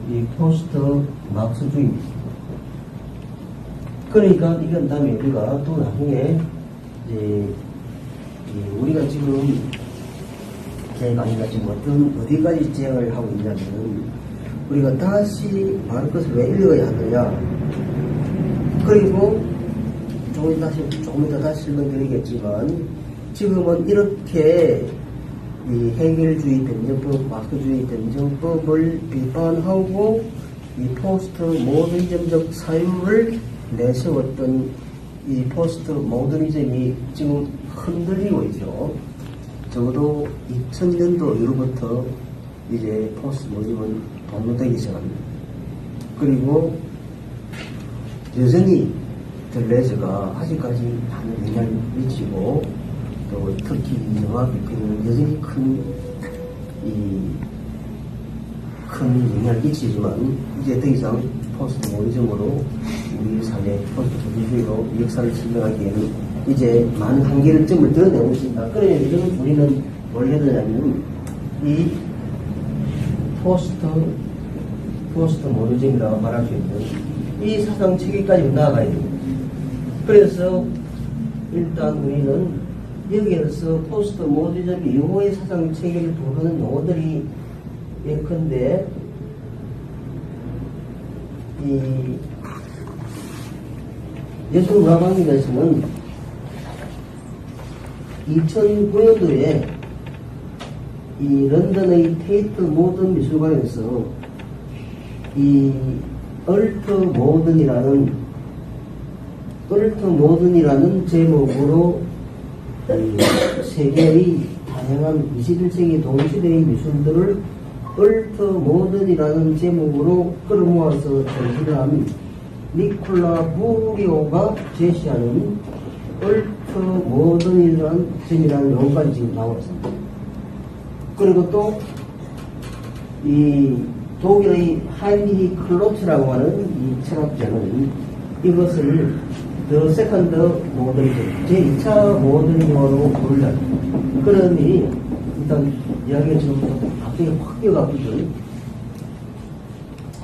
Speaker 1: 이 포스트 막스주의입니다. 그러니까 이건 다음에 우리가 또 나중에 이제 우리가 지금 제 강의가 지금 어디까지 진행을 하고 있냐면, 우리가 다시 말할 것을 왜 읽어야 하느냐. 그리고 조금 이따 다시 설명드리겠지만, 지금은 이렇게 이 헤겔주의 변증법, 마크주의 변증법을 비판하고 이 포스트 모더니즘적 사유를 내세웠던 이 포스트 모더니즘이 지금 흔들리고 있죠. 적어도 2000년도 이후부터 이제 포스트 모더니즘은 동로되기 시작합니다. 그리고 여전히 들레즈가 아직까지 많은 영향을 미치고, 또 특히 영화 비평은 여전히 큰 영향을 끼치지만, 이제 더 이상 포스트 모더니즘으로 우리 사회 포스트 모더니즘으로 역사를 설명하기에는 이제 많은 한계를 점을 드러내고 있습니다. 그러면 이제는 우리는 뭘 해야 되냐면, 이 포스트 모더니즘이라고 말할 수 있는 이 사상 체계까지 나아가야 됩니다. 그래서 일단 우리는 여기에서 포스트 모더니즘 이후의 사상 체계를 부르는 용어들이 예컨대 이 예술문화관계에서는 2009년도에 이 런던의 테이트 모던 미술관에서 이 얼트 모던이라는 제목으로 세계의 다양한 21세기 동시대의 미술들을 얼트 모던이라는 제목으로 끌어모아서 전시를 한 니콜라 부리오가 제시하는 얼트 모던이라는 점이라는 용어까지 지금 나오고 있습니다. 그리고 또 이 독일의 하인리히 클로츠라고 하는 이 철학자는 이것을 더 세컨드 모더니즘, 제2차 모더니즘으로 부르다. 그러니 일단 이야기가 지금 갑자기 확 뛰어갔거든.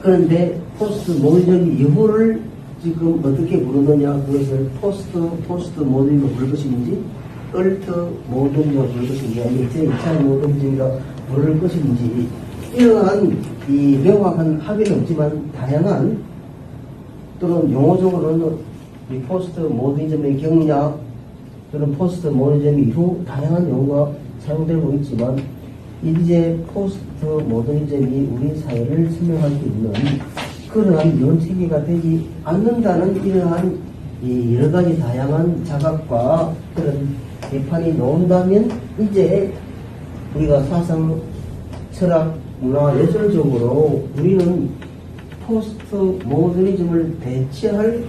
Speaker 1: 그런데 포스트 모더니즘 이후를 지금 어떻게 부르느냐, 그것을 포스트 모더니즘으로 부를 것인지, 얼트 모더니즘으로 부를 것인지, 아니면 제2차 모더니즘이라 부를 것인지, 이러한 이 명확한 합의는 없지만 다양한 또는 용어적으로는 이 포스트 모더니즘의 경략 또는 포스트 모더니즘 이후 다양한 용어가 사용되고 있지만 이제 포스트 모더니즘이 우리 사회를 설명할 수 있는 그러한 면체계가 되지 않는다는 이러한 이 여러 가지 다양한 자각과 그런 비판이 나온다면 이제 우리가 사상, 철학, 문화, 예술적으로 우리는 포스트 모더니즘을 대체할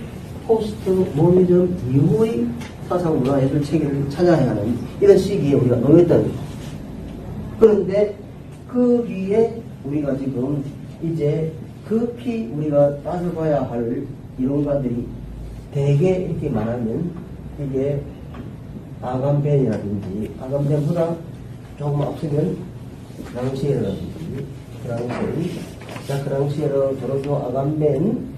Speaker 1: 포스트 모더니즘 이후의 사상, 문화, 예술 체계를 찾아야 하는 이런 시기에 우리가 놓였다는 거죠. 그런데 그 위에 우리가 지금 이제 급히 우리가 따져봐야 할 이론가들이 대개 이렇게 말하면 이게 아감벤이라든지 아감벤보다 조금 앞서면 그랑시에르라든지 그랑시에르, 조르조 아감벤,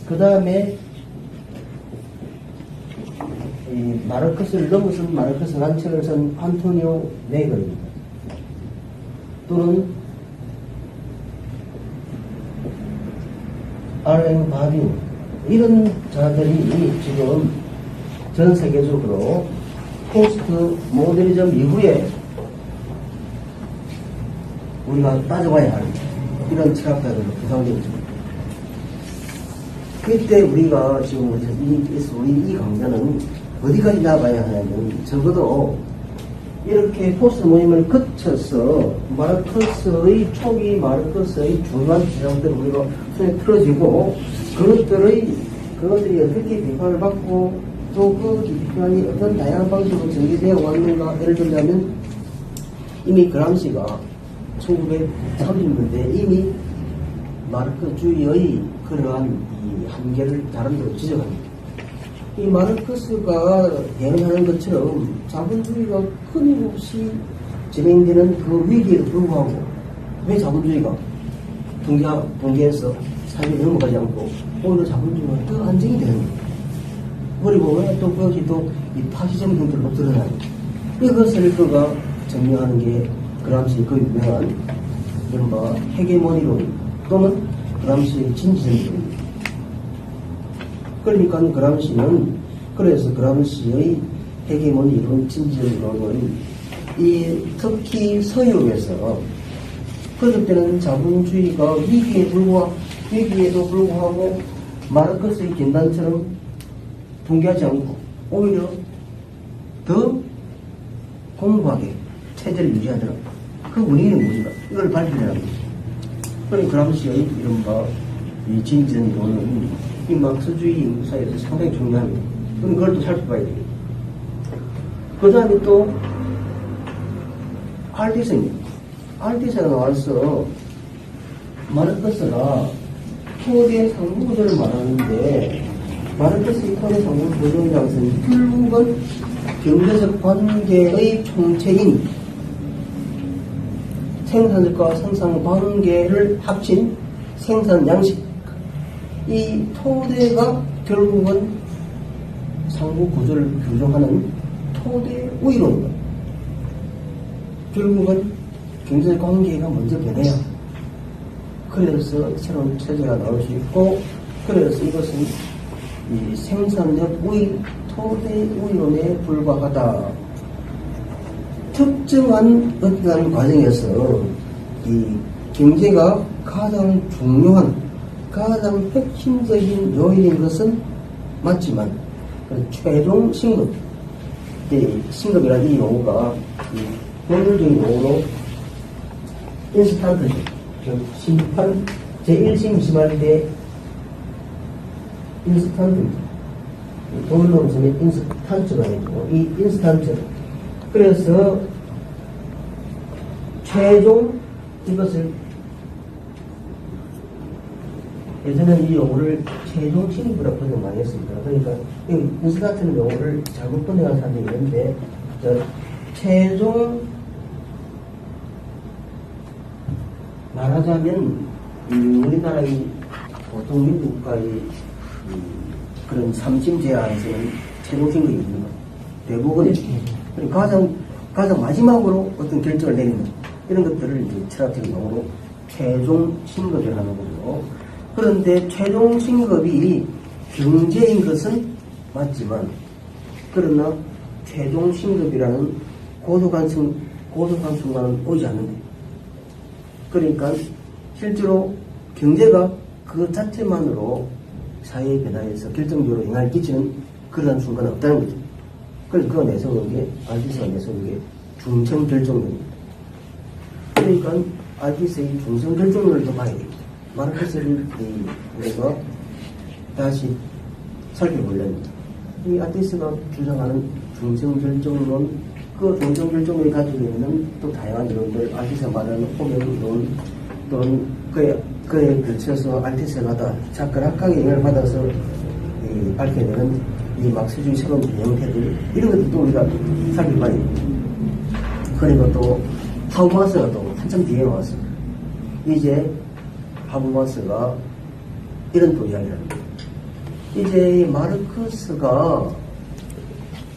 Speaker 1: 그 다음에 이 마르크스를 넘어선 마르크스 한 책을 쓴 안토니오 네글입니다. 또는 R.M. 바디우, 이런 자들이 지금 전 세계적으로 포스트 모더니즘 이후에 우리가 따져봐야 할 이런 철학가들로 구성되어 있습니다. 그때 우리가 지금 우리 이 강좌는 어디까지 나가야 하냐면 적어도 이렇게 포스트 모임을 거쳐서 마르크스의 초기 마르크스의 중요한 주장들을 우리가 손에 틀어지고 그것들이 어떻게 비판을 받고 또 그 비판이 어떤 다양한 방식으로 전개되어 왔는가. 예를 들자면 이미 그람시가 1930년대에 이미 마르크주의의 그러한 이 한계를 다른 데로 지적합니다. 이 마르크스가 예언하는 것처럼 자본주의가 끊임없이 진행되는 그 위기에 불구하고 왜 자본주의가 동계에서 사회에 넘어가지 않고 오히려 자본주의가 더 안정이 되는 거예요. 그리고 왜 또 거기 또 이 파시즘 형태로 드러나요. 이것을 그가 증명하는 게 그람시 그 유명한 이른바 헤게모니론 또는 그람시의 진지론입니다. 그러니까 그래서 그람시의 헤게모니론, 진지론은 이 특히 서유럽에서 그럴 때는 자본주의가 위기에도 불구하고 마르크스의 진단처럼 붕괴하지 않고 오히려 더 공고하게 체제를 유지하더라고요. 그 원인은 무엇인가? 이걸 발견하는 거죠. 그러니 그람시의 이른바 이 진지론은 이 마르크스주의 사회에서 상당히 중요합니다. 그럼 그걸 또 살펴봐야 돼요. 그 다음에 또 알티슨입니다. 알티슨가 나와서 마르크스가 토대 상부구조를 말하는데 마르크스의 토대 상부구조라는 것은 결국은 경제적 관계의 총체인 생산력과 생산 관계를 합친 생산 양식, 이 토대가 결국은 상부 구조를 규정하는 토대 우위론입니다. 결국은 경제적 관계가 먼저 변해야 그래서 새로운 체제가 나올 수 있고, 그래서 이것은 이 생산력 우위, 토대 우위론에 불과하다. 특정한 어떤 과정에서 이 경제가 가장 중요한, 가장 핵심적인 요인인 것은 맞지만 최종 신급, 신급이라는 이 용어가 법률적인 용어로 인스턴트, 심판 제1심 심할 때 인스턴트, 법률로 쓰면 인스턴트가 있고 이 인스턴트, 그래서 최종 이것을 예전에 이 용어를 최종 신입이라고 번역 많이 했습니다. 그러니까 인스턴트는 용어를 잘못 번역한 사람이 있는데 최종 말하자면 우리나라의 보통 민주국가의 그런 삼심 제한에서는 최종신급이 있는 것. 대부분 가장 마지막으로 어떤 결정을 내리는 이런 것들을 이제 철학적인 용어로 최종 신급이라는 거고. 그런데 최종 신급이 경제인 것은 맞지만, 그러나 최종 신급이라는 고소관청만은 오지 않는데, 그러니까 실제로 경제가 그 자체만으로 사회의 변화에서 결정적으로 영향을 끼치는 그러한 순간은 없다는 거죠. 그래서 그가 내세운 게, 알티스가 내세운 게 중성결정론입니다. 그러니까 알티스의 중성결정론을 더 봐야 됩니다. 마르크스를 우리가 다시 살펴보려면 이 알티스가 주장하는 중성결정론, 그 중성결정론이 가지고 있는 또 다양한 이론들, 알티스가 말하는 호명론 또는 그에 걸쳐서 알티스가 다 자그락하게 영향을 받아서 밝혀내는 이 막스주의 새로운 형태들, 이런 것들도 우리가 살펴봐야 됩니다. 그리고 또 하브마스가 또 한참 뒤에 나왔습니다. 이제 하브마스가 이런 또 이야기를 합니다. 이제 마르크스가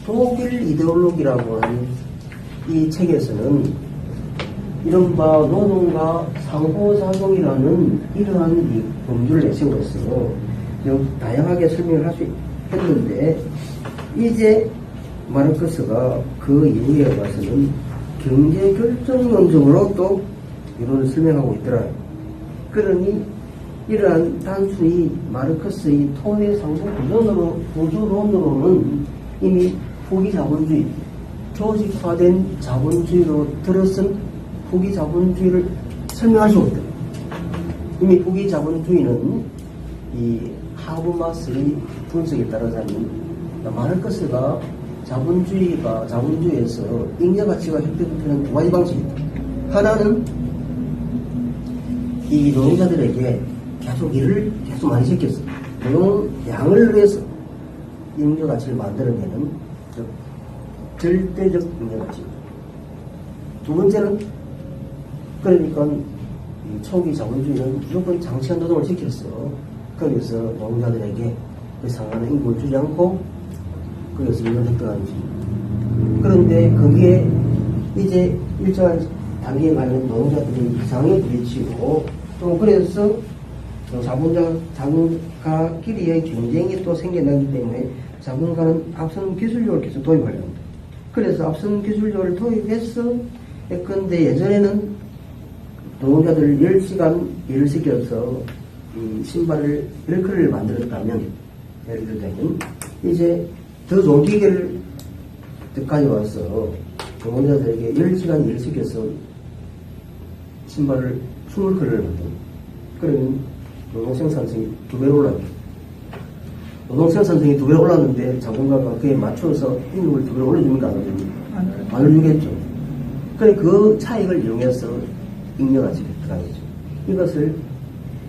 Speaker 1: 독일 이데올로기라고 하는 이 책에서는 이른바 노동과 상호작용이라는 이러한 이 범주를 내세워서 다양하게 설명을 할 수 했는데, 이제 마르크스가 그 이후에 와서는 경제결정론적으로 또 이론을 설명하고 있더라. 그러니 이러한 단순히 마르크스의 토대상속 구조론으로는 이미 후기자본주의, 조직화된 자본주의로 들어선 후기자본주의를 설명할 수 없다. 이미 후기자본주의는 이 하브마스의 분석에 따르자면 마르크스가 자본주의에서 잉여가치가 획득되는 두 가지 방식이 있다. 하나는 이 노동자들에게 계속 일을 계속 많이 시켰어. 노동량을 위해서 잉여가치를 만들어내는 절대적 잉여가치. 두 번째는, 그러니까 이 초기 자본주의는 무조건 장시간 노동을 시켰어. 거기서 노동자들에게 그 상한의 임금을 주지 않고 거기서 일을 획득하는 것이. 그런데 거기에 이제 일정한 단계에 가면 노동자들이 이상에 부딪히고, 또 그래서 자본가끼리의 경쟁이 또 생겨나기 때문에 자본가는 앞선 기술력을 계속 도입하려 합니다. 그래서 앞선 기술력을 도입해서, 예컨대 예전에는 노동자들 10시간 일을 시켜서 이 신발을, 벨크를 만들었다면, 예를 들면, 이제 더 좋은 기계를 가져와서 노동자들에게 10시간 일을 시켜서 신발을 20컬을 만듭니다. 그러면 노동 생산성이 2배로 올라갑니다. 노동 생산성이 2배로 올랐는데 자본가가 그에 맞춰서 임금을 2배로 올려줍니까? 안 올려주겠죠. 그래, 그 차익을 이용해서 잉여가치를 획득하겠죠. 이것을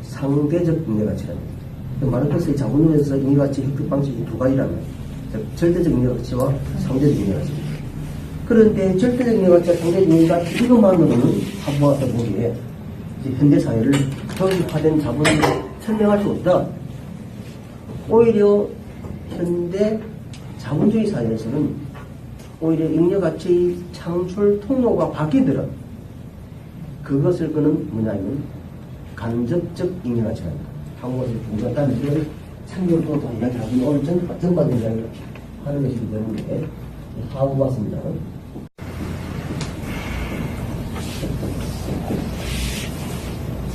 Speaker 1: 상대적 잉여가치랍니다. 마르크스의 자본론에서 잉여가치 획득 방식이 두 가지라면, 절대적 잉여가치와 상대적 잉여가치입니다. 그런데 절대적 잉여가치와 상대적 잉여가치 이것만으로는 하브마스가 보기에 현대 사회를 조직화된 자본으로 설명할 수 없다. 오히려 현대 자본주의 사회에서는 오히려 잉여가치의 창출 통로가 바뀌더라. 그것을 그는 뭐냐면 간접적 잉여가치랍니다. 한국에서 우리가 다른 이걸 참고를 또 이야기하고 오늘 전반적인 이야기를 하는 것이기 때문에 하브마스입니다.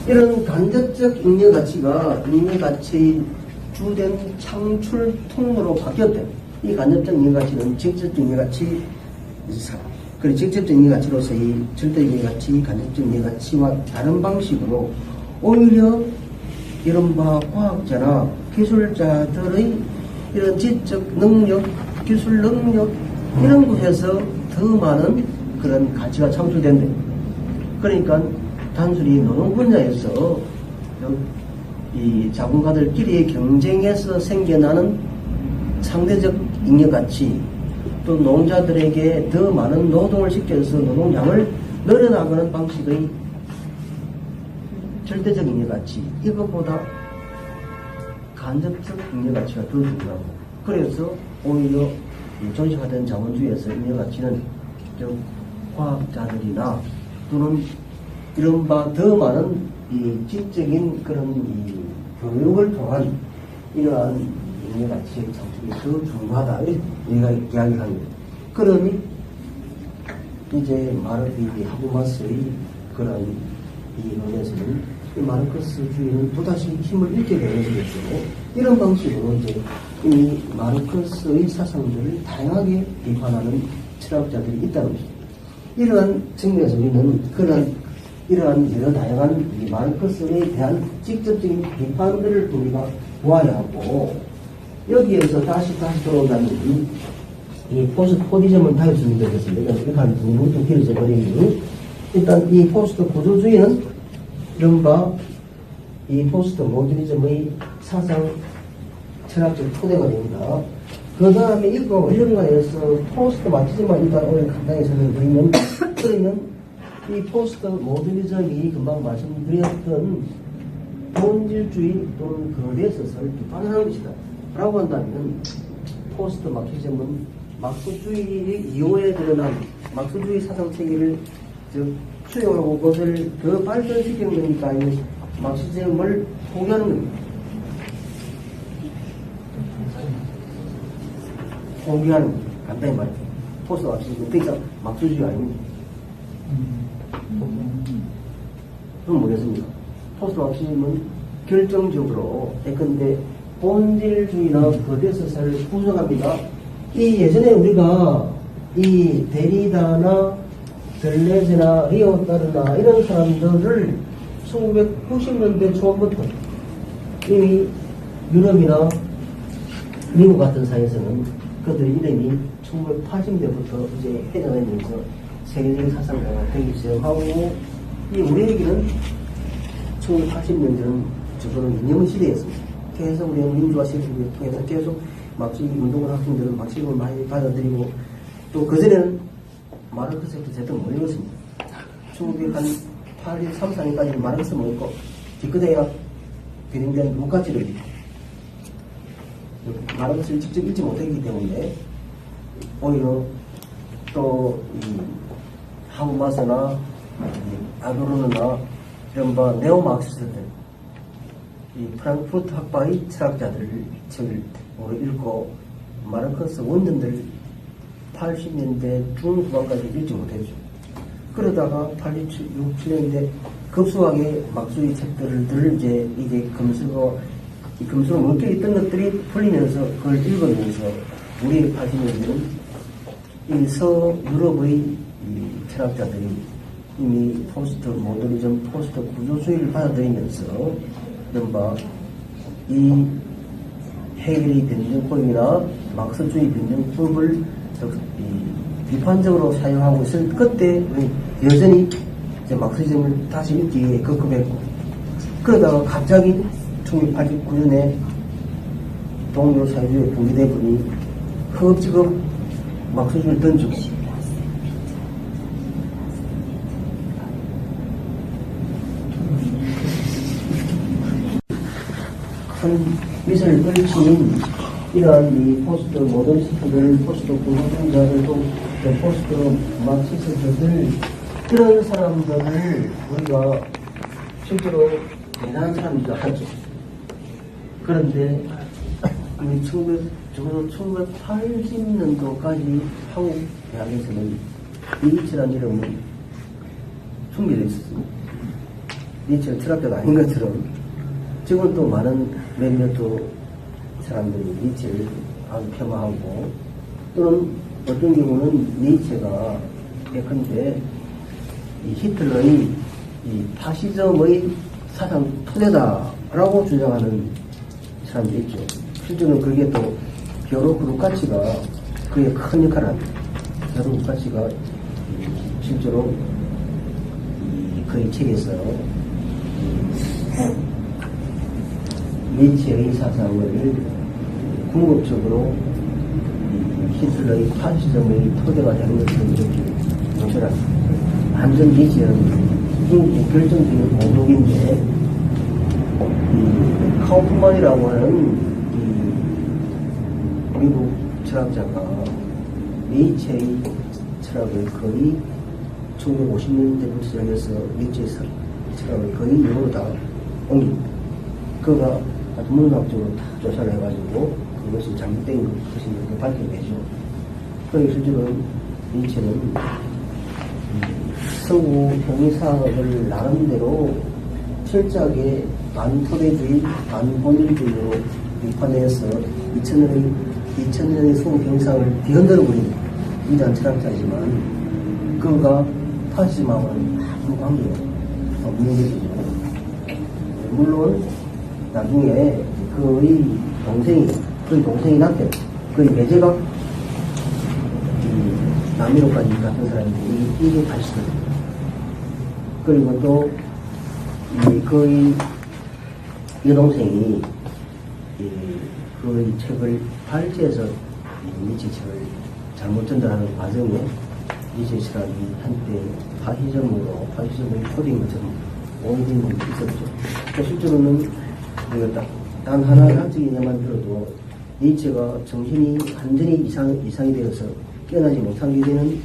Speaker 1: 이런 간접적 잉여가치가 잉여가치의 주된 창출 통로로 바뀌었대. 이 간접적 잉여가치는 직접적 잉여가치, 그리고 직접적 잉여가치로서의 절대적 잉여가치, 간접적 잉여가치와 다른 방식으로 오히려 이른바 과학자나 기술자들의 이런 지적 능력, 기술 능력, 이런 곳에서 더 많은 그런 가치가 창출된대. 그러니까 단순히 노동 분야에서 이 자본가들끼리의 경쟁에서 생겨나는 상대적 잉여가치, 또 노동자들에게 더 많은 노동을 시켜서 노동량을 늘어나가는 방식의 절대적 잉여가치, 이것보다 간접적 인여가치가 더 중요하고, 그래서 오히려 이 조직화된 자본주의에서 인여가치는 과학자들이나 또는 이른바 더 많은 이 지적인 그런 이 교육을 통한 이러한 인여가치의 창출이 더 중요하다. 우리가 이야기합니다. 그러니 이제 하버마스의 그런 이 논에서는 이 마르크스주의는 또다시 힘을 잃게 되는 것이고, 이런 방식으로 이제 이 마르크스의 사상들을 다양하게 비판하는 철학자들이 있다는 것입니다. 이러한 측면에서 우리는 이러한 여러 다양한 이 마르크스에 대한 직접적인 비판들을 우리가 보아야 하고, 여기에서 다시 돌아온다면 이 포스트포디즘은 다시 준비되겠습니다. 이렇게 한 부분이 좀 길어져 버리니, 일단 이 포스트 구조주의는 이른바 이 포스트 모더니즘의 사상 철학적 토대가 됩니다. 그 다음에 이거 관련해서 포스트 마티즘만 일단 오늘 간단히 설명드리면, 그러면 이 포스트 모더니즘이 금방 말씀드렸던 본질주의 또는 거대서서를 비판하는 것이다 라고 한다면, 포스트 마티즘은 막스주의 이후에 드러난 막스주의 사상체계를 수용하고 그것을 더 발전시키는 거니까 이 막시즘을 포기하는 겁니다. 포기하는 겁니다. 간단히 말해서 포스트 막시즘, 그러니까 막스주의 아닙니다. 그럼 뭐겠습니까? 포스트 막시즘은 결정적으로 예컨대 본질주의나 거대서사를 부정합니다. 이 예전에 우리가 이 데리다나 델레즈나 리오타르나 이런 사람들을 1990년대 초반부터 이미 유럽이나 미국 같은 사회에서는 그들의 이름이 1980년대부터 이제 해당하면서 세계적인 사상가가 되기 시작하고, 이 우리에게는 1980년대는 저거는 이념의 시대였습니다. 계속 우리는 민주화 시대를 통해서 계속 막시즘 운동을 학생들은 막시즘을 많이 받아들이고, 또 그전에는 마르크스부터 제대로 못 읽었습니다. 1983, 4년까지는 마르크스 못 읽고 기껏해야 변형된 루카치를 읽고, 마르크스를 직접 읽지 못했기 때문에 오히려 또 이 하버마스나 아도르노나 이른바 네오마르크스들, 이 프랑크푸르트 학파의 철학자들 책을 읽고 마르크스 원전들 80년대 중후반까지 읽지 못했죠. 그러다가 87, 67년대 급수하게 막수의 책들을 이제 금수로 묶여있던 것들이 풀리면서 그걸 읽으면서 우리 80년대는 이 서유럽의 이 철학자들이 이미 포스트 모더니즘, 포스트 구조주의를 받아들이면서 이른바 이 헤겔의 변증법이나 막스주의 변증법을 비판적으로 사용하고 있을 그때 여전히 이제 막스즘을 다시 읽기 위해 급급했고, 그러다가 갑자기 1989년에 동료 사회주의 붕괴돼 보니 허겁지겁 막스즘을 던지고, 큰 미소를 걸친 이러한 이 포스트 모더니스트들, 포스트 공동자들, 또 포스트 마르크시스트들, 이런 사람들을 우리가 실제로 대단한 사람인 줄 알았죠. 그런데 우리 적어도 1980년도까지 한국 대학에서는 니체라는 이름은 준비되어 있었습니다. 니체가 철학자가 아닌 것처럼 지금 또 많은 몇몇 또 사람들이 니체를 아주 폄하하고, 또는 어떤 경우는 니체가 예컨대 이 히틀러의 이 파시즘의 사상 토대다라고 주장하는 사람도 있죠. 실제로는 그게 또 벼로 루카치가 그에 큰 역할을 합니다. 벼로 루카치가 실제로 그의 책에서 니체의 사상을 궁극적으로 히틀러의 파시즘의 토대가 되는 것을 이렇게 정설합니다. 완전 니체는 결정적인 공동인데 카우프만이라고 하는 이 미국 철학자가 니체의 철학을 거의 1950년대부터 시작해서 니체의 철학을 거의 영어로 다 옮깁니다. 그가 아주 문학적으로 다 조사를 해가지고 그것이 잘못된 것이 이렇게 밝혀내죠. 그러니 실제로는 니체는 서구 형이사학을 나름대로 철저하게 반토대주의, 반본질주의로 비판해서 2000년의 서구 형이사학을 뒤흔들어버린 위대한 철학자이지만 그가 파시즘하고는 아무 관계가 없는 것이죠. 물론 나중에 그의 동생이 나한테 그의 매제가 남미로까지 같은 사람들이 이게 발시됩니다. 그리고 또 그의 여동생이 그의 책을 발제해서 니체 책을 잘못 전달하는 과정에 니체 철학이 한때 파시즘의 토대인 것처럼 오해된 것이 있었죠. 실제로는 단 하나의 학적 개념만 들어도 니체가 정신이 완전히 이상이 되어서 깨어나지 못하게 되는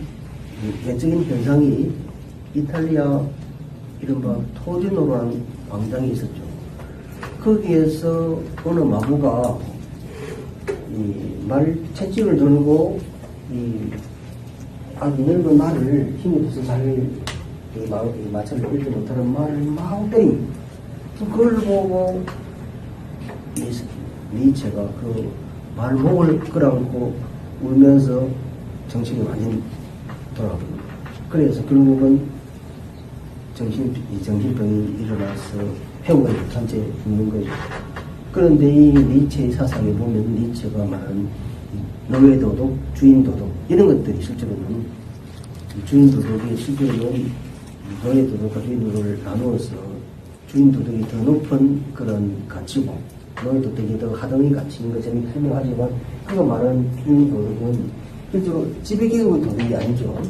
Speaker 1: 외적인 현상이 이탈리아 이른바 토지노라는 광장이 있었죠. 거기에서 어느 마부가 채찍을 들고 아주 넓은 말을 힘이 돼서 잘 마찰을 읽지 못하는 말을 막 때립니다. 그걸 보고 니체가 그 말목을 끌어안고 울면서 정신이 완전히 돌아갑니다. 그래서 결국은 정신병이 일어나서 병원에 전체 죽는 거죠. 그런데 이 니체의 사상에 보면 니체가 말하는 노예도덕, 주인도덕 이런 것들이 실제로는 주인도덕이 실제로는 노예도덕과 주인도덕을 나누어서 주인도덕이 더 높은 그런 가치고 노예도덕이 더 하등의 가치인 것처럼 설명하지만 그가 말하는 주인도덕은 실제로 지배계급의 도덕이 아니죠.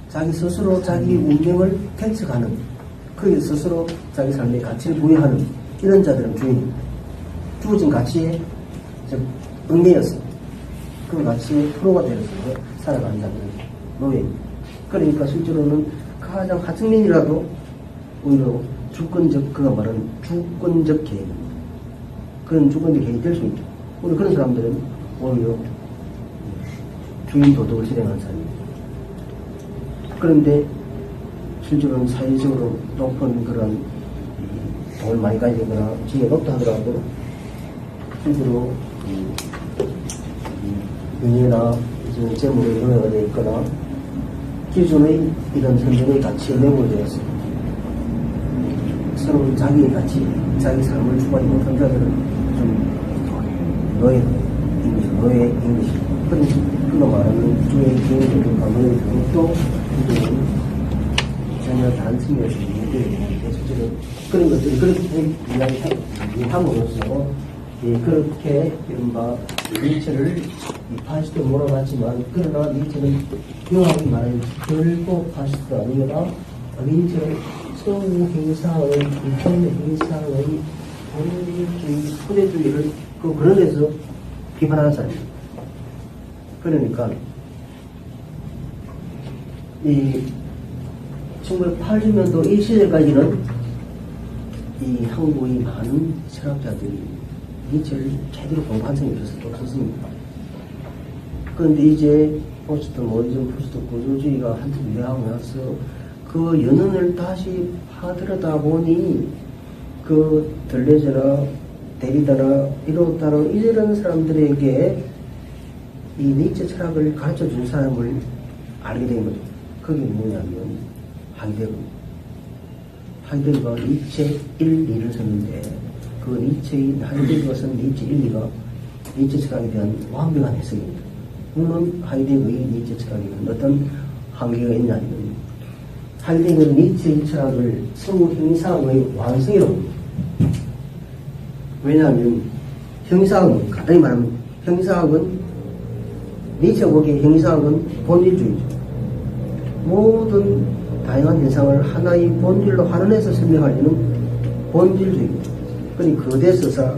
Speaker 1: 자기 스스로 자기 운명을 개척하는 그게 스스로 자기 삶의 가치를 부여하는 이런 자들은 주인입니다. 주어진 가치에 얽매여서 그 가치의 프로가 되어서 살아가는 자들은 노예입니다. 그러니까 실제로는 가장 하층민이라도 오히려 그가 말하는 주권적 개입입니다. 그런 주권적 개입이 될 수 있죠. 오히려 그런 사람들은 오히려 주인 도덕을 실행하는 사람입니다. 그런데 실제로는 사회적으로 높은 그런 돈을 많이 가지거나 지위가 높다 하더라도 실제로 명예나 재물에 노예가 되어 있거나 기존의 이런 선정의 가치에 매몰되었습니다. 서로 자기의 가치, 자기 삶을 추구하지 못한 자들은 좀 노예인 것이죠. 그가 말하는 주의 개인적인 노예의 교육도 전혀 다른 측면에서 이야기되는데 실제로 그런 것들이 그렇게 이야기함으로써 그렇게 이른바 니체를 파시스트 몰아봤지만 그러나 니체는 명확히 말하면 결코 파시스트가 아니라 니체는 서구 행사의 일본 행사의 본질주의, 후대주의를 그런 데서 비판하는 사람입니다. 그러니까 이 1980년도 이 시절까지는 이 한국의 많은 철학자들이 니체를 제대로 공부한 적이 없었습니다. 그런데 이제 포스트 모더니즘, 포스트 구조주의가 한참 유행하고 나서 그 연원을 다시 파들여다 보니 그 들레즈나 데리다나 이로따로 이런 사람들에게 이 니체 철학을 가르쳐 준 사람을 알게 된 거죠. 그게 뭐냐면 하이데거입니다. 하이데거가 니체 1, 2를 썼는데 그 니체의 하이데거가 쓴 니체 1, 2가 니체 철학에 대한 완벽한 해석입니다. 물론 하이데거의 니체 철학에는 어떤 한계가 있냐면 하이데거는 니체의 철학을 서구 형이사학의 완성이라고 합니다. 왜냐하면 형이사학은 간단히 말하면 형이사학은 니체가 보기에 형이사학은 본질주의죠. 모든 다양한 현상을 하나의 본질로 활용해서 설명하려는 본질주의입니다. 그니 거대 서사,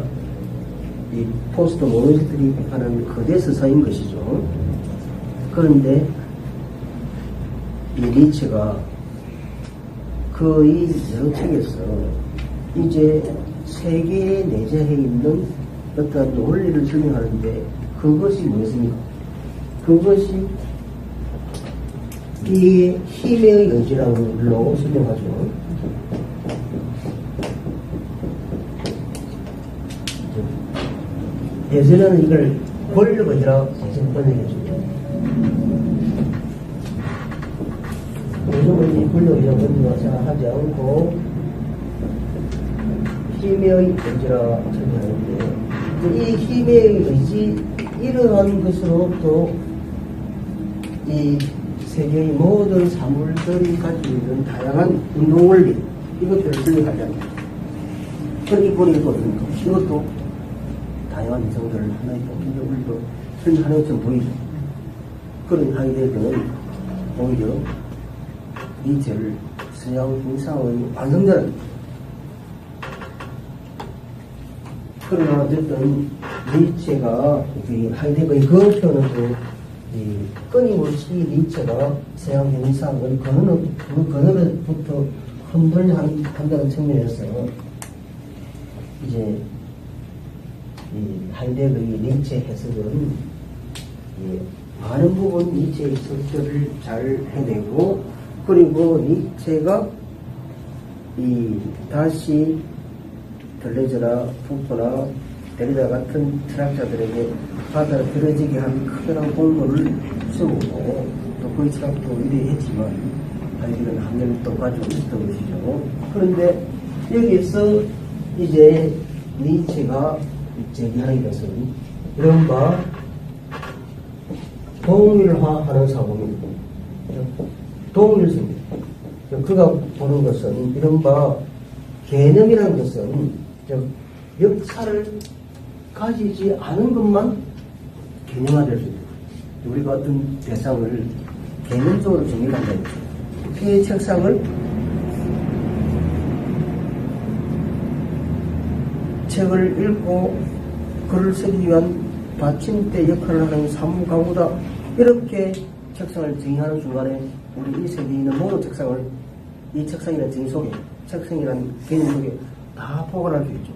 Speaker 1: 이 포스트 모노식들이 하는 거대 서사인 것이죠. 그런데 이 니체가 거의 여러 책에서 이제 세계에 내재해 있는 어떤 원리를 설명하는데 그것이 무엇입니까? 그것이 이 힘의 의지라고 설명하죠. 예전에는 이걸 권력 의지라고 번역해줍니다. 요즘은 이 권력 의지라고 생각하지 않고 힘의 의지라고 설명하는데 이 힘의 의지 이러한 것으로부터 이 세계의 모든 사물들이 가지고 있는 다양한 운동 원리 이것들을 설명하자면 이 권력이 어떻습니까? 이것도 다양한 이성들을 하나의 통계적 원리로 설명하는 것처럼 보이죠. 그런 하이데거는 오히려 니체를 서양 현상의 완성자를 그러나 어쨌든 니체가 하이데거의 그 표현은 또 끊임없이 니체가 서양 현상을 그 근원부터 흔들한다는 측면에서 이제 이 하이데거의 니체 해석은 많은 부분 니체의 설정을 잘 해내고 그리고 니체가 다시 들레즈나 푸코나 데리다 같은 철학자들에게 받아들여지게 한 크게한 공로를 세우고 또 그 철학도 위대했지만 사실은 한면 또 가지고 있었던 것이죠. 그런데 여기에서 이제 니체가 제기하는 것은 이른바 동일화하는 사고입니다. 동일성입니다. 그가 보는 것은 이른바 개념이라는 것은 역사를 가지지 않은 것만 개념화될 수 있다. 우리가 어떤 대상을 개념적으로 정의한다. 이 책상을 책을 읽고 글을 쓰기 위한 받침대 역할을 하는 사무가구다. 이렇게 책상을 정의하는 순간에 우리 이 세계에 있는 모든 책상을 이 책상이라는 정의 속에 책상이라는 개념 속에 다 포괄할 수 있죠.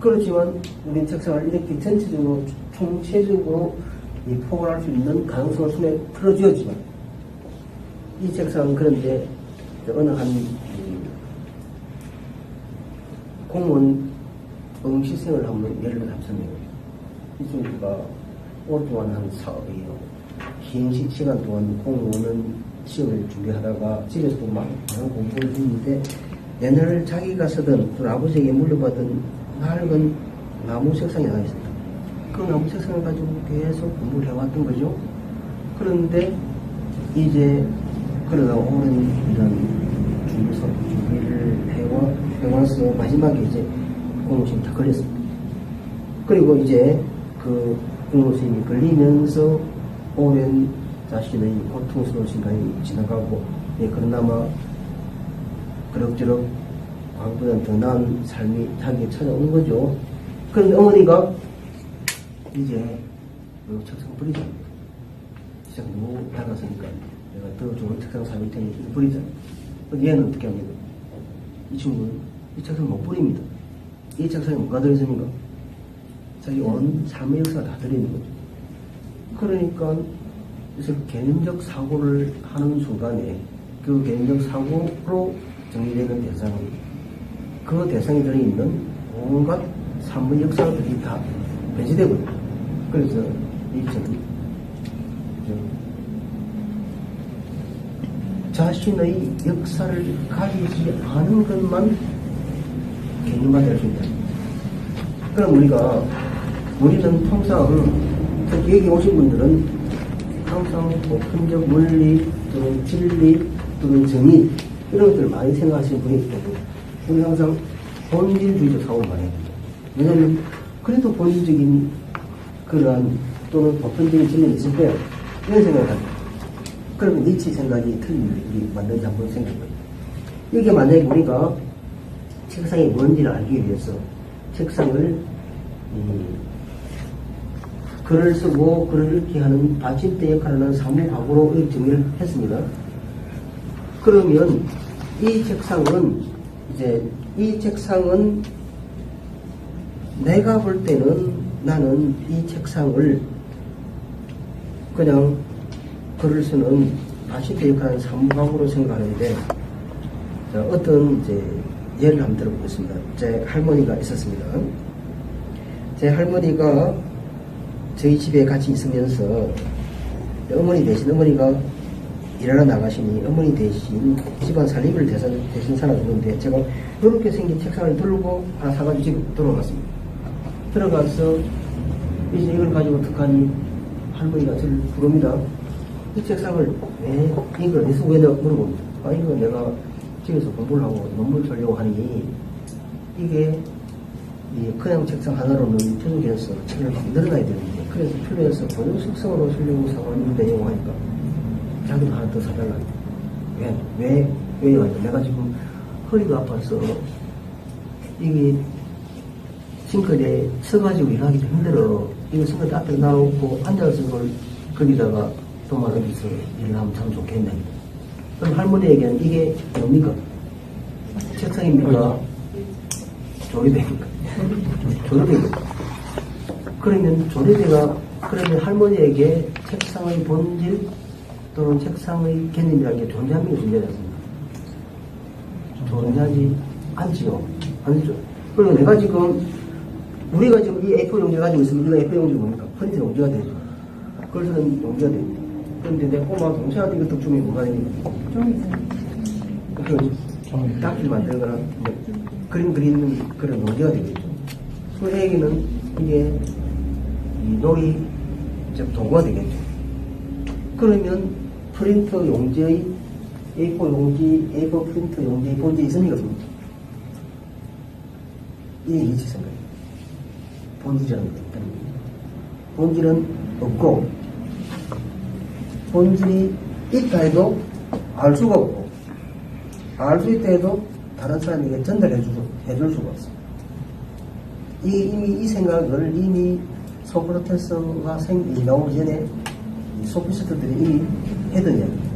Speaker 1: 그렇지만 우리 책상을 이렇게 전체적으로 총체적으로 포괄할 수 있는 가능성을 손에 틀어주었지만 이 책상은 그런데 어느 한 공무원 응시생을 한번 예를 들어 설명해요. 이 친구가 오랫동안 한 사업이에요. 긴 시간 동안 공무원은 시험을 준비하다가 집에서도 많은 공부를 했는데 내년을 자기가 쓰던 또 아버지에게 물려받은 낡은 나무 책상이 하나 있었다. 그 나무 책상을 가지고 계속 공부를 해왔던 거죠. 그런데 이제 그러다 오는 이런 준비를 해와서 마지막에 이제 공무원시험이 다 걸렸습니다. 그리고 이제 그 공무원시험이 걸리면서 오랜 자신의 고통스러운 시간이 지나가고 그러나마 그럭저럭 과거보다 더 나은 삶이 자기에게 찾아온 거죠. 그런데 어머니가 이제 책상 버리자. 책상 너무 낡았으니까 내가 더 좋은 책상 사줄 테니 버리자. 얘는 어떻게 합니까? 이 친구는 이 책상 못 버립니다. 이 책상에 뭐가 들어있습니까? 자기 온 삶의 역사가 다 들어있는 거죠. 그러니까 그래서 개념적 사고를 하는 순간에 그 개념적 사고로 정리되는 대상은 그 대상에 들어있는 온갖 삶의 역사들이 다 배제되거든요. 그래서 이 책은 자신의 역사를 가지지 않은 것만 개념화될 수 있다. 그럼 우리는 통상 특히 여기 오신 분들은 항상 보편적 원리 또는 진리 또는 정의 이런 것들을 많이 생각하시는 분이기 때문에 우리 항상 본질주의적 사고를 많이 합니다. 왜냐하면 그래도 본질적인 그러한 또는 보편적인 진리는 있을 거예요. 이런 생각을 합니다. 그러면 니체 생각이 틀린 일이 맞는지 한번 생각해봐요. 이게 만약에 우리가 책상이 뭔지를 알기 위해서 책상을 글을 쓰고 글을 읽게 하는 받침대 역할을 하는 사무과구로 정의를 했습니다. 그러면 이 책상은 내가 볼 때는 나는 이 책상을 그냥 글을 쓰는 받침대 역할을 하는 사무과구로 생각하는데, 어떤 예를 한번 들어보겠습니다. 제 할머니가 있었습니다. 제 할머니가 저희 집에 같이 있으면서 어머니가 일하러 나가시니 어머니 대신 집안 살림을 대신 살아주는데, 제가 이렇게 생긴 책상을 들고 하나 사가지고 집에 들어갔습니다. 들어가서 이제 이걸 가지고 어떡하니 할머니가 저를 부릅니다. 이 책상을 이걸 어디서 왜 물어봅니다. 이거 내가 집에서 공부를 하고 논문 쓰려고 하니 이게 그냥 책상 하나로는 부족해서 책을 늘어나야 되는데, 그래서 필요해서 본인 숙성으로 쓰려고 사왔는데요 하니까 자기도 하나 더 사달라. 왜 내가 지금 허리가 아파서 이게 싱크대에 서가지고 일하기도 힘들어. 이거 싱크대 앞에 놔놓고 앉아서 그걸 거기다가 도마 어디서 일을 하면 참 좋겠네. 그럼 할머니에게는 이게 뭡니까? 책상입니까? 조리대입니까? 조리대입니까? 그러면 그러면 할머니에게 책상의 본질 또는 책상의 개념이라는 게 존재합니까? 존재하지 않습니까? 존재하지 않지요. 아니죠. 그리고 우리가 지금 이 A4 용지 가지고 있으면 이거 A4 용지 뭡니까? 프린트 용지가 되죠. 그래서는 용지가 됩니다. 그런데 내 꼬마 동생한테 이거 덕종이 뭐가 됩니까? 딱지 만들거나 그림 그리는 그런 용지가 되겠죠. 그 애기는 이게 놀이 도구가 되겠죠. 그러면 프린터 용지의 A4 용지, A4 프린터 용지의 본질이 있습니까? 이게 일치 생각이에요. 본질이라는 것. 본질은 없고, 본질이 있다 해도 알 수가 없고, 알 수 있다 해도 다른 사람에게 전달해 줄 수가 없어요. 이미 이 생각을 소크라테스가 나오기 전에 소피스트들이 이미 했던 이야기입니다.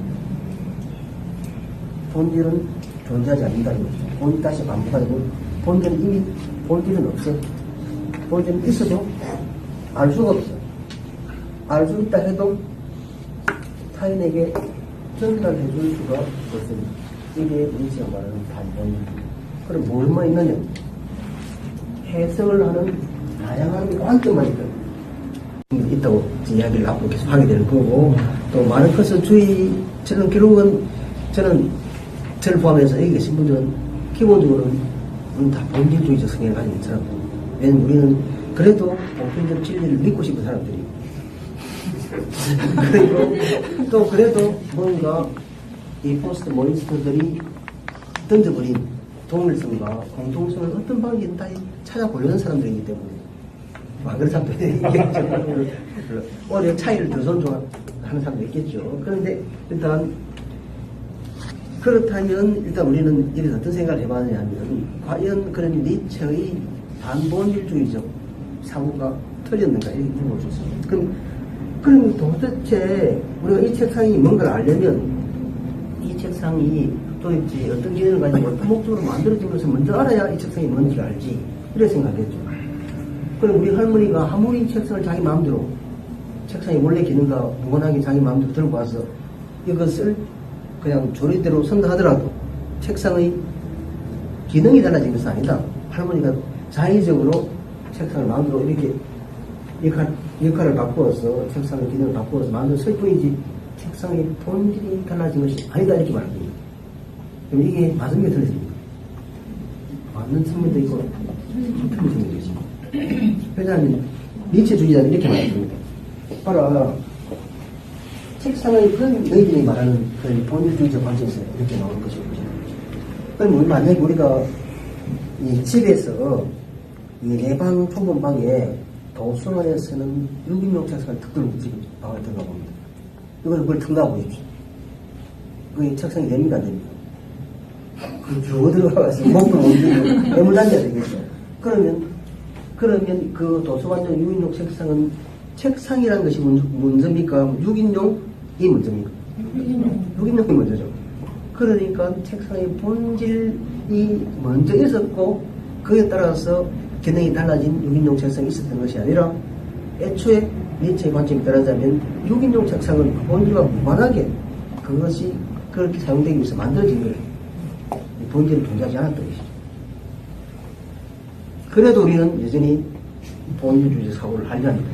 Speaker 1: 본질은 존재하지 않는다는 거죠. 본질 다시 반복하고, 본질은 없어. 본질은 있어도 알 수가 없어. 알 수 있다 해도 타인에게 전달해 줄 수가 없습니다. 이게 니체가 말하는 반본입니다. 그럼 뭘만 있느냐? 해석을 하는 다양한 관점만 있다고 이야기를 앞으로 계속 하게 되는 거고, 또 마르크스 주의처럼 결국은 저를 포함해서 여기 계신 분들은 기본적으로는 다 본질주의적 성향을 가지고 있는 사람들. 왜냐면 우리는 그래도 보편적 진리를 믿고 싶은 사람들이 그리고 또 그래도 뭔가 이 포스트 모니스트들이 던져버린 동일성과 공통성을 어떤 방식이든 다 찾아보려는 사람들이기 때문에 그런 사람들이 오히려 차이를 더 존중하는 사람도 있겠죠. 그런데 그렇다면 우리는 이래서 어떤 생각을 해봤느냐 하면, 과연 그런 니체의 반본질주의적 사고가 틀렸는가 이렇게 물어볼 수 있습니다. 그럼 도대체 우리가 이 책상이 뭔가를 알려면 이 책상이 도대체 어떤 기능을 가지고 어떤 목적으로 만들어진 것을 먼저 알아야 이 책상이 뭔지를 알지, 이렇게 생각했죠. 그럼 우리 할머니가 아무리 책상을 자기 마음대로, 책상이 원래 기능과 무관하게 자기 마음대로 들고 와서 이것을 그냥 조리대로 쓴다 하더라도 책상의 기능이 달라진 것은 아니다. 할머니가 자의적으로 책상을 마음대로 이렇게 역할을 바꾸어서 책상의 기능을 바꾸어서 만들었을 뿐이지 책상의 본질이 달라진 것이 아니다, 이렇게 말합니다. 그럼 이게 맞습니까, 틀리십니까? 맞는 측면도 있고 틀린 측면도 있습니다. 왜냐하면 니체주의자는 이렇게 말합니다. 봐라, 책상의 너희들이 말하는 그 본질주의적 관점에서 이렇게 나오는 것이죠. 그럼 만약에 우리가 이 집에서 이 내방 좁은 도서관에서는 6인용 책상을 탁 들고 지금 방을 들어가 봅니다. 이걸 뭘 들어가 보십시오. 그 책상이 됩니까, 안 됩니까? 쭉 들어가서 목도 못 들고 애물단지가 되겠죠. 그러면 그 도서관용 6인용 책상은 책상이라는 것이 문제입니까? 6인용이 문제입니까? 6인용이 문제죠. 그러니까 책상의 본질이 먼저 있었고 그에 따라서 기능이 달라진 6인용 책상이 있었던 것이 아니라 애초에 니체의 관점에 따르자면 6인용 책상은 그 본질과 무관하게 그것이 그렇게 사용되기 위해서 만들어진 거예요. 본질을 존재하지 않았던 것이죠. 그래도 우리는 여전히 본질주의 사고를 하려 합니다.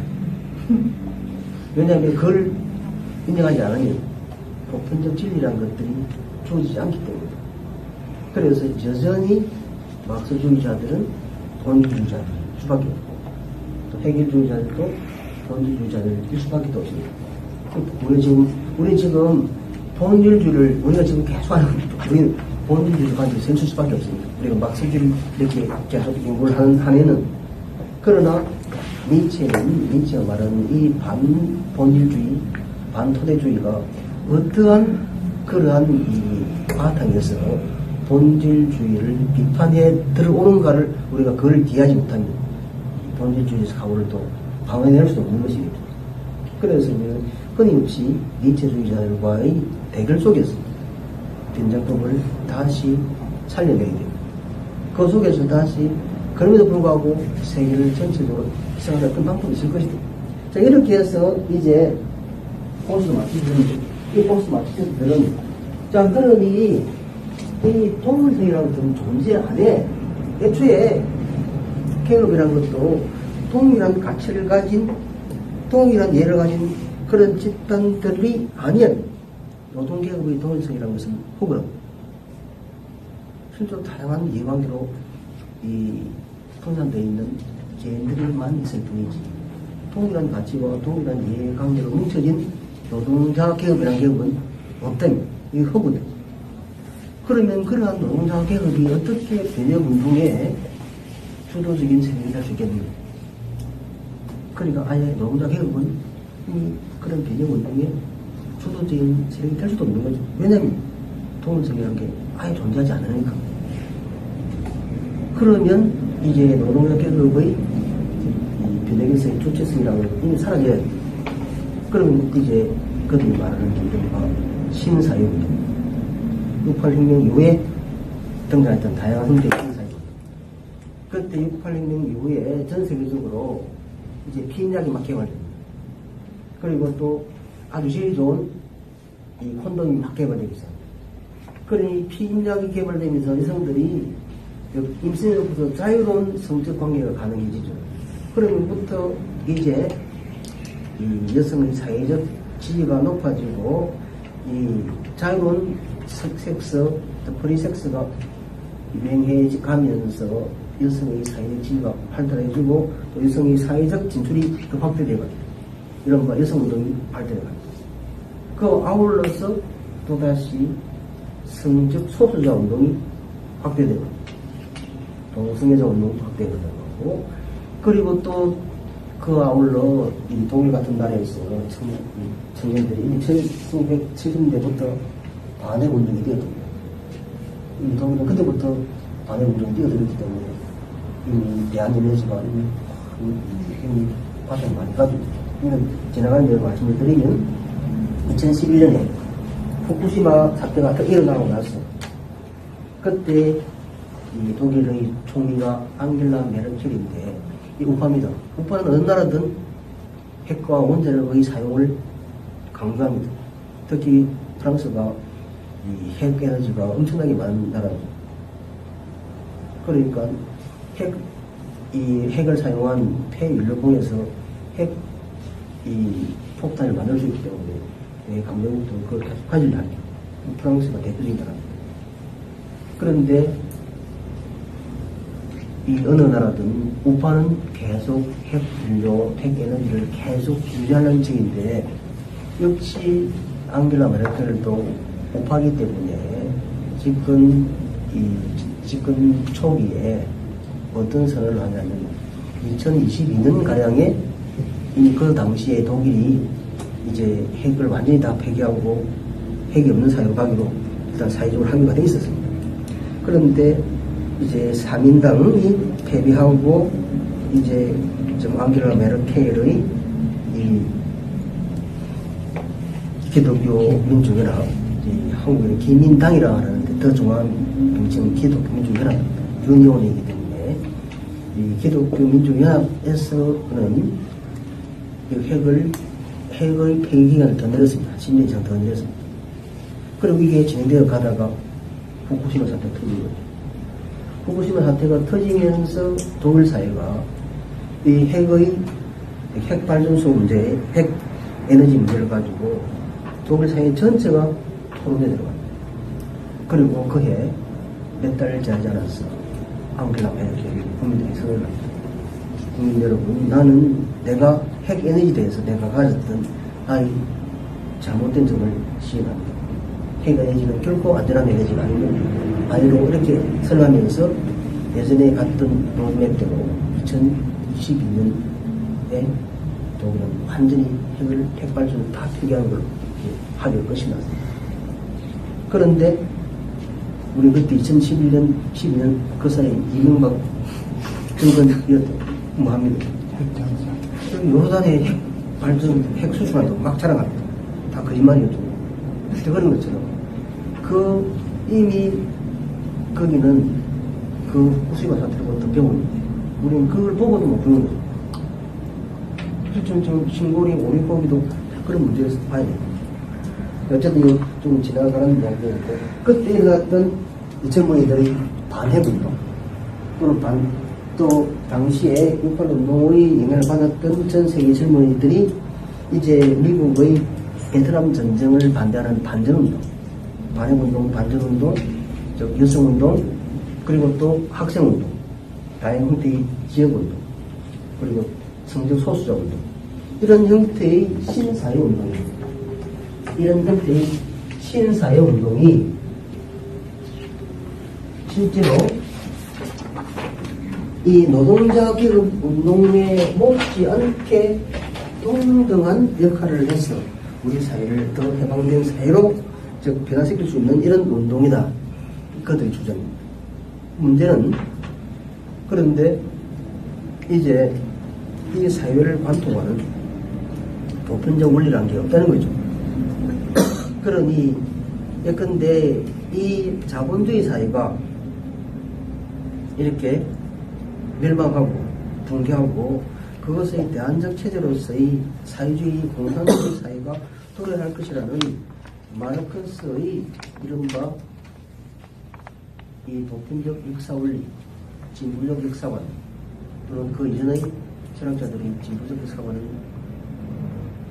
Speaker 1: 왜냐하면 그걸 인정하지 않으면 보편적 진리라는 것들이 주어지지 않기 때문에. 그래서 여전히 막스주의자들은 본질주의자들 수밖에 없고 또 해결주의자들도 본질주의자들일 수밖에 없습니다. 우리 지금 본질주의를 우리가 지금 계속 하는 우리는 본질주의를 가지고 생출 수밖에 없습니다. 우리가 막스주의를 이렇게 계속 연구를 하는 한에는. 그러나 니체가 말하는 이 반본질주의, 반토대주의가 어떠한 그러한 이 바탕에서 본질주의를 비판해 들어오는가를 우리가 그걸 이해하지 못하면 본질주의 사고를 또 방어해낼 수도 없는 것이겠죠. 그래서 우리는 끊임없이 니체주의자들과의 대결 속에서 변장법을 다시 살려내야 됩니다. 그 속에서 다시 그럼에도 불구하고 세계를 전체적으로 희생하는 어떤 방법이 있을 것이다. 자, 이렇게 해서 이제 코스 마치들은, 이 코스 마치들은, 자, 그러니 이 동물성이라는 것은 존재 안에 애초에 개업이라는 것도 동일한 가치를 가진, 동일한 예를 가진 그런 집단들이 아니면 노동계급의 동일성이라는 것은 혹은 실제로 다양한 예관계로 이 분산되어 있는 개인들만 있을 뿐이지 동일한 가치와 동일한 이해관계로 뭉쳐진 노동자 계급이라는 계급은 없다면 이게 허구다. 그러면 그러한 노동자 계급이 어떻게 변혁운동에 주도적인 세력이 될 수 있겠는가? 그러니까 아예 노동자 계급은 그런 변혁운동에 주도적인 세력이 될 수도 없는 거죠. 왜냐하면 동일성이라는 게 아예 존재하지 않으니까. 그러면 이제 노동자 계급의 변혁에서의 주체성이라는 것이 사라져야 돼. 그러면 이제 그들이 말하는 기류가 신사회입니다. 68혁명 이후에 등장했던 다양한 형태의 신사회입니다. 그때 68혁명 이후에 전 세계적으로 이제 피임약이 막 개발됩니다. 그리고 또 아주 제일 좋은 이 콘돔이 막 개발되기 시작합니다. 그러니 피임약이 개발되면서 여성들이 임신으로부터 자유로운 성적 관계가 가능해지죠. 그러면부터 이제 이 여성의 사회적 지위가 높아지고 이 자유로운 섹스, 프리섹스가 유행해 가면서 여성의 사회적 지위가 발달해지고 또 여성의 사회적 진출이 더 확대되고 이른바 여성운동이 발달해갑니다. 그 아울러서 또다시 성적 소수자 운동이 확대되고 동성애자 운동도 확대되고 그리고 또 그 아울러 이 독일 같은 나라에서 청년들이 1970년대부터 반의 운동이 뛰어듭니다. 이 독일은 그때부터 반의 운동이 뛰어들었기 때문에 이미 대한연회에서가 이미 과정을 많이 가지고 이건 지나가는 대로 말씀을 드리면 2011년에 후쿠시마 사태가 일어나고 나서 그때 이 독일의 총리가 앙겔라 메르켈인데 이 우파입니다. 우파는 어느 나라든 핵과 원자력의 사용을 강조합니다. 특히 프랑스가 이 핵 에너지가 엄청나게 많은 나라죠. 그러니까 핵을 사용한 폐연료봉에서 이 폭탄을 만들 수 있기 때문에 강력부터 그걸 계속 가지려 합니다. 프랑스가 대표적인 나라입니다. 그런데 이 어느 나라든 우파는 계속 핵연료, 핵에너지를 계속 유지하려는 측인데 역시 앙겔라 메르켈도 우파이기 때문에 집권 초기에 어떤 선언을 하냐면 2022년가량에 그 당시에 독일이 이제 핵을 완전히 다 폐기하고 핵이 없는 사회로 가기로 일단 사회적으로 합의가 돼 있었습니다. 그런데 이제 3인당이 패배하고 이제 좀 앙겔라 메르켈의 이 기독교 민주연합, 한국의 기민당이라고 하는데 더 정확한 명칭은 기독교 민주연합 유니온이기 때문에 이 기독교 민주연합에서는 이 핵의 폐기 기간을 더 늘렸습니다. 10년 이상 더 늘렸습니다. 그리고 이게 진행되어 가다가 후쿠시마 사태가 터진 거죠. 후쿠시마 사태가 터지면서 독일 사회가 이 핵 발전소 문제, 핵 에너지 문제를 가지고 독일 사회 전체가 토론에 들어갑니다. 그리고 그해 몇 달 지나지 않았어. 앙겔라 메르켈 국민들이 선언을 합니다. 국민 여러분, 나는 내가 핵 에너지에 대해서 내가 가졌던 나의 잘못된 점을 시인합니다. 핵 에너지는 결코 안전한 에너지가 아니고 이렇게 설명하면서 예전에 갔던 로드맵대로 2022년에 독일은 완전히 핵발전을 다 폐기하는 걸로 하기로 끝이 났습니다. 그런데 우리 그때 2011년, 12년 그 사이 이명박 정권이었던 뭐합니다. 요르단의 핵발전, 핵수출한다고 막 자랑합니다. 다 거짓말이었죠. 그때 그런 것처럼 이미 거기는 그 후쿠시마 사태로부터 배운 우리는 그걸 보고도 못 배우는 거죠. 그래서 좀 신고리 오리고기도 그런 문제를 봐야 돼요. 어쨌든 좀 지나가는 이야기였고, 그때 일어났던 이 젊은이들의 반핵운동, 또는 또 당시에 6.18운동의 영향을 받았던 전 세계 젊은이들이 이제 미국의 베트남 전쟁을 반대하는 반전운동, 반핵운동, 반전운동, 여성운동, 그리고 또 학생운동, 다양한 형태의 지역운동, 그리고 성적 소수자운동, 이런 형태의 신사회운동입니다. 이런 형태의 신사회운동이 실제로 이 노동자 계급 운동에 못지않게 동등한 역할을 해서 우리 사회를 더 해방된 사회로 변화시킬 수 있는 이런 운동이다. 그들의 주장입니다. 문제는 그런데 이제 이 사회를 관통하는 보편적 원리라는 게 없다는 거죠. 그러니 예컨대 이 자본주의 사회가 이렇게 멸망하고 붕괴하고 그것의 대안적 체제로서의 사회주의 공산주의 사회가 도래할 것이라는 마르크스의 이른바 이 보편적 역사원리, 진보적 역사관, 또는 그 이전의 철학자들의 진보적 역사관은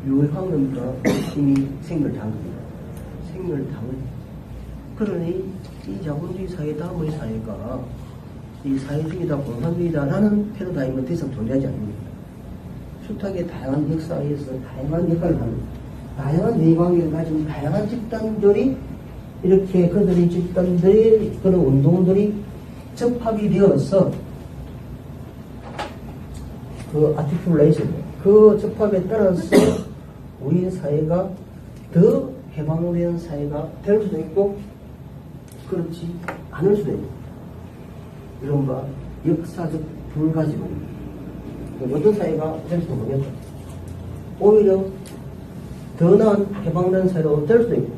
Speaker 1: 유해황론과 이미 생멸을 당한 겁니다. 생멸을 당한. 그러니 이 자본주의 사회 다음의 사회가 이 사회주의다, 공산주의다라는 패러다임은 더 이상 존재하지 않습니다. 숱하게 다양한 역사에서 다양한 역할을 하는, 다양한 이해관계를 가진 다양한 집단들이 이렇게 그들의 집단들의 그런 운동들이 접합이 되어서 그 아티큘레이션, 그 접합에 따라서 우리 사회가 더 해방된 사회가 될 수도 있고 그렇지 않을 수도 있고, 이른바 역사적 불가지입니다. 어떤 사회가 될지도 모르겠다. 오히려 더 나은 해방된 사회로 될 수도 있고,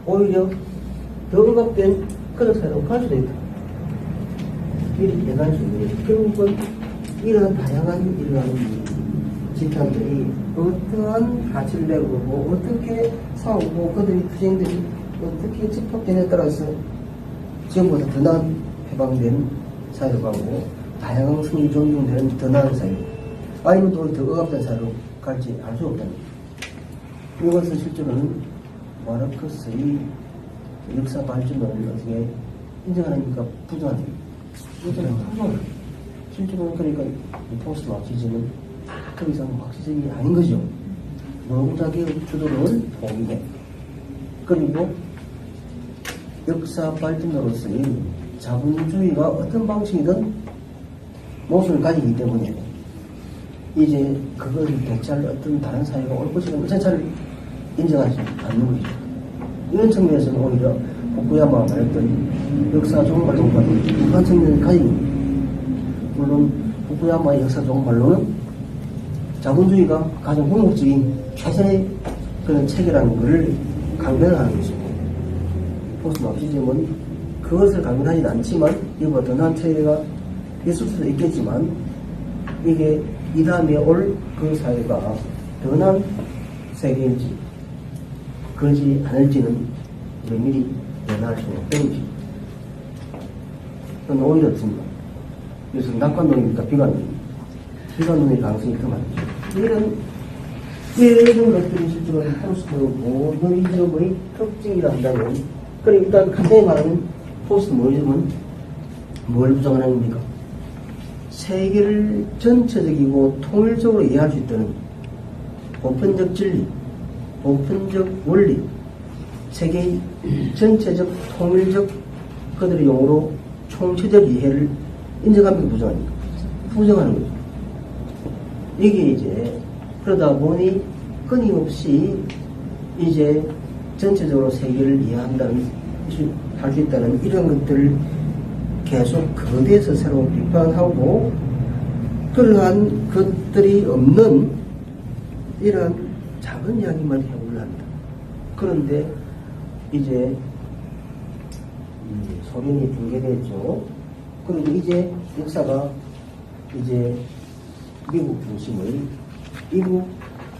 Speaker 1: 오히려 더 억압된 그런 사회로 갈 수도 있다. 이렇게 예상할 수 있는 거죠. 결국은 이런 다양한 이러한 집단들이 어떠한 가치를 내고 어떻게 싸우고 그들의 투쟁들이 어떻게 집합되냐에 따라서 지금보다 더 나은 해방된 사회로 가고 다양한 성이 존중되는 더 나은 사회, 아니면 또 더 억압된 사회로 갈지 알 수 없다는 거죠. 이것은 실제로는 마르크스의 역사 발전을 어떻게 인정하니까 부정하는 거예요. 실제로는 그러니까 포스트 마르크시즘은 그 이상 마르크시즘이 아닌 거죠. 노동자계의 주도를 포기해. 그리고 역사 발전으로서의 자본주의가 어떤 방식이든 모습을 가지기 때문에 이제 그걸 대체할 어떤 다른 사회가 올 것이라는 자체를 인정하지 않는 것이죠. 이런 측면에서는 오히려 후쿠야마가 말했던 역사 정말로는 북한청년의 가입니다. 물론 후쿠야마의 역사 정말로는 자본주의가 가장 궁극적인 최선의 그런 체계라는 것을 강변하는 것이고, 포스트 마르크시즘은 그것을 강변하지는 않지만 이보다 더 나은 체계가 있을 수도 있겠지만, 이게 이 다음에 올 그 사회가 더 나은 세계인지 그러지 않을지는 면밀히 예상할 수는 없다는 것입니다. 그건 오히려 어떻습니까? 그래서 낙관론입니까? 비관론입니까? 비관론의 가능성이 더 많죠. 이런 것들이 실제로 포스트 모더니즘의 특징이라 한다면, 그럼 일단 간단히 말하면 포스트 모더니즘은 뭘 부정하는 겁니까? 세계를 전체적이고 통일적으로 이해할 수 있다는 보편적 진리, 보편적 원리, 세계의 전체적 통일적 그들의 용어로 총체적 이해를 인정합니까? 부정합니까? 부정하는 거죠. 이게 이제 그러다 보니 끊임없이 이제 전체적으로 세계를 이해한다는, 할 수 있다는 이런 것들을 계속 거대해서 새로 비판하고, 그러한 것들이 없는 이러한 작은 이야기만 해오려 합니다. 그런데 이제 소련이 붕괴됐죠. 그리고 이제 역사가 이제 미국 중심의 이국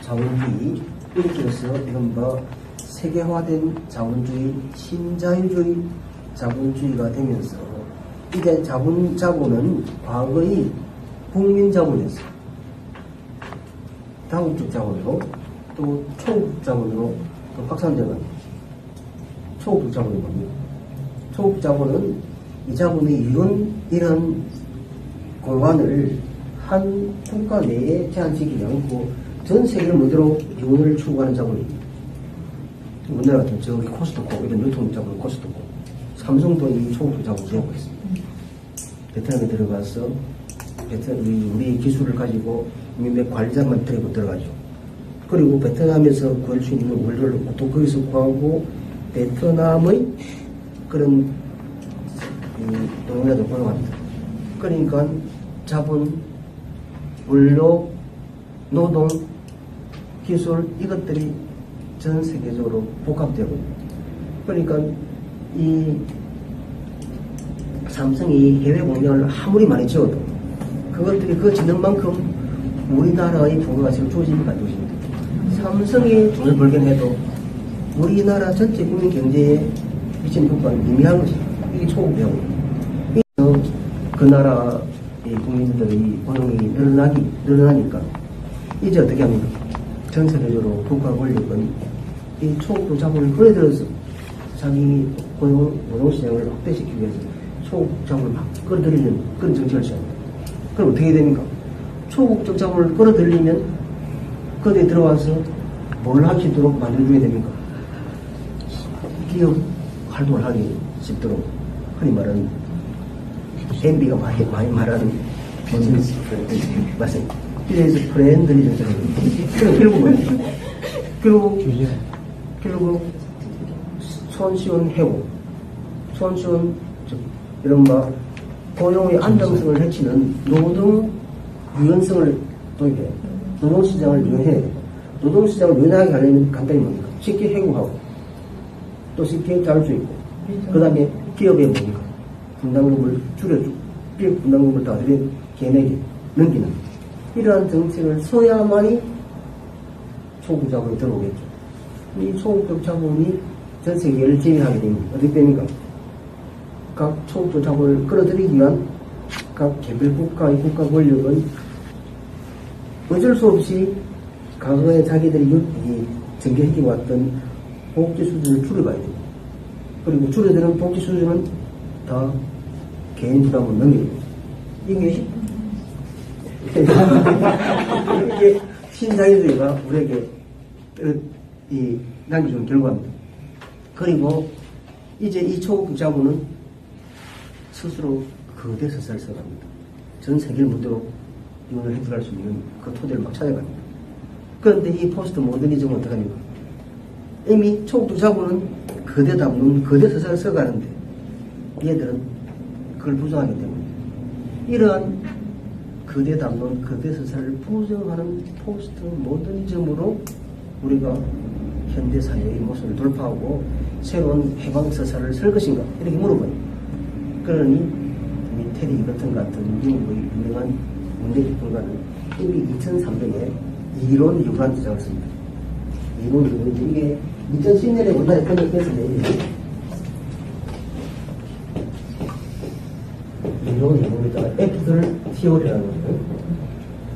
Speaker 1: 자본주의, 이렇게 해서 이른바 세계화된 자본주의, 신자유주의 자본주의가 되면서 이제 자본은 과거의 국민자본이었어요. 다국적 자본으로 또 초국적 자본으로 또 확산되는 초국적 자본이 뭡니까? 초국적 자본은 이 자본의 이런 공간을 한 국가 내에 제한시키지 않고 전 세계를 무대로 이원을 추구하는 자본입니다. 우리나라 같은 저기 코스트코, 이런 유통 자본 코스트코, 삼성도 이 초국적 자본을 제공하고 있습니다. 베트남에 들어가서 우리 기술을 가지고 몇몇 관리자만 데리고 들어가죠. 그리고 베트남에서 구할 수 있는 원료를 또 거기서 구하고 베트남의 그런 노동자들 고용합니다. 그러니까 자본, 원료, 노동, 기술, 이것들이 전 세계적으로 복합되고, 그러니까 이 삼성이 해외 공장을 아무리 많이 지어도 그것들이 그 짓는 만큼 우리나라의 부가가치가 주어집니까? 안 주어집니까? 삼성이 돈을 벌긴 해도 우리나라 전체 국민 경제에 미치는 효과는 미미한 것입니다. 이게 초국배우입니다. 그 나라의 국민들의 고용이 늘어나니까 이제 어떻게 합니까? 전 세계적으로 국가 권력은 이 초국적 자본을 끌어들여서 자기 노동시장을 확대시키기 위해서 초국적 자본을 막 끌어들이는 그런 정책을 시작합니다. 그럼 어떻게 됩니까? 초국적 자본을 끌어들이면 거기에 들어와서 뭘 할 수 있도록 만들어줘야 됩니까? 기업 활동을 하기 쉽도록, 흔히 말하는 MB가 많이 말하는 무슨 맞습니다. 그래서 프렌들리 정책을 결국 손쉬운 해고, 손쉬운 이른바 고용의 안정성을 해치는 노동 유연성을 도입해 노동시장을 유연해. 노동시장을 유연하게 하려면 간단히 뭡니까? 쉽게 해고하고 또 쉽게 자를 수 있고, 그 다음에 기업에 뭡니까? 분담금을 줄여주고 기업 분담금을 다 개인에게 넘기는 이러한 정책을 써야만이 초국 자본이 들어오겠죠. 이 초국적 자본이 전 세계를 지배하게 됩니다. 어떻게 됩니까? 각 초국적 자본을 끌어들이기 위한 각 개별 국가의 국가 권력은 어쩔 수 없이 과거에 자기들이 전개해왔던 복지 수준을 줄여가야 됩니다. 그리고 줄여드는 복지 수준은 다 개인 부담을 넘겨야 됩니다. 이게 신자유주의가 우리에게 남겨준 결과입니다. 그리고 이제 이 초국 자본은 스스로 거대 서사를 써갑니다. 전 세계를 무대로 이혼을 해결할 수 있는 그 토대를 막 찾아갑니다. 그런데 이 포스트 모더니즘은 어떡합니까? 이미 초국 자본은 거대 서사를 써가는데 얘들은 그걸 부정하기 때문에 이러한 거대 담론, 거대 서사를 부정하는 포스트 모더니즘으로 우리가 현대 사회의 모습을 돌파하고 새로운 해방 서사를 쓸 것인가 이렇게 물어봐요. 그러니 이 테리 이거튼 같은 미국의 유명한 문제집필가는 이미 2300에 이론 유란 주장을 씁니다. 이론 유란 이게 2010년에 우리나라에 번역됐습니다. 이론 유란이다. 애프들 티오리라는 거예요.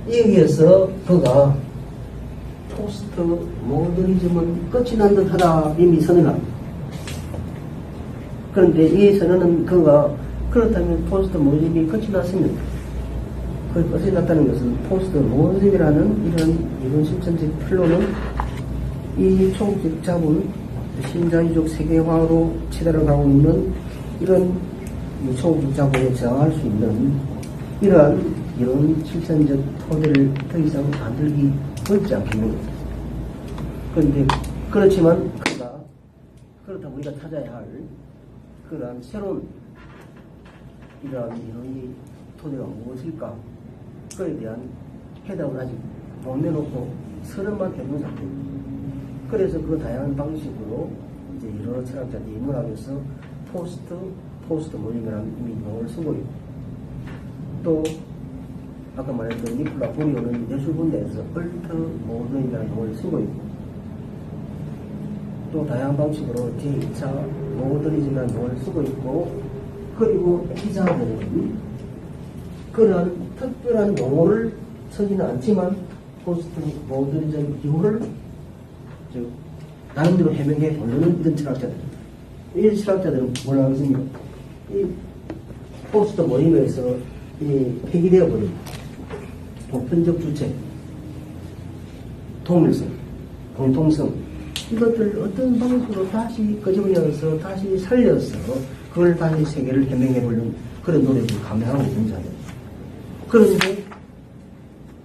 Speaker 1: 여기에서 그가 포스트 모더니즘은 끝이 난 듯하다 이미 선언합니다. 그런데 이 선언은 그가 그렇다면 포스트 모더니즘이 끝이 났습니다. 그 끝이 났다는 것은 포스트 모더니즘이라는 이런 실천적 필로는 이 초국적 자본 신자유적 세계화로 치달아가고 있는 이런 초국적 자본에 저항할 수 있는 이런 실천적 토대를 더 이상 만들기 어렵지 않겠는 거죠. 그런데 그렇지만 그렇다고 우리가 찾아야 할 그러한 새로운 이러한 이론이 토대가 무엇일까? 그에 대한 해답을 아직 못 내놓고 서른만 해본 상태입니다. 그래서 그 다양한 방식으로 이제 여러 철학자들이 문학에서 포스트 모닝이라는 이미 용어를 쓰고 있고 또 아까 말했던 니콜라 보리오는 예술분야에서 얼트 모던이라는 용어를 쓰고 있고 또 다양한 방식으로 제2차 모더니즘이라는 용어를 쓰고 있고 그리고 기자들은 그런 특별한 용어를 쓰지는 않지만 포스트 모더니즘 기호를 나름대로 해명해 보려는 이런 철학자들입니다. 이 철학자들은 뭘 하겠습니까? 이 포스트 모임에서 폐기되어 버린 보편적 주체, 통일성, 공통성 이것들 어떤 방식으로 다시 끄집어내서 다시 살려서 그걸 다시 세계를 해명해 보려는 그런 노력을 감행하고 있는 자들. 그런데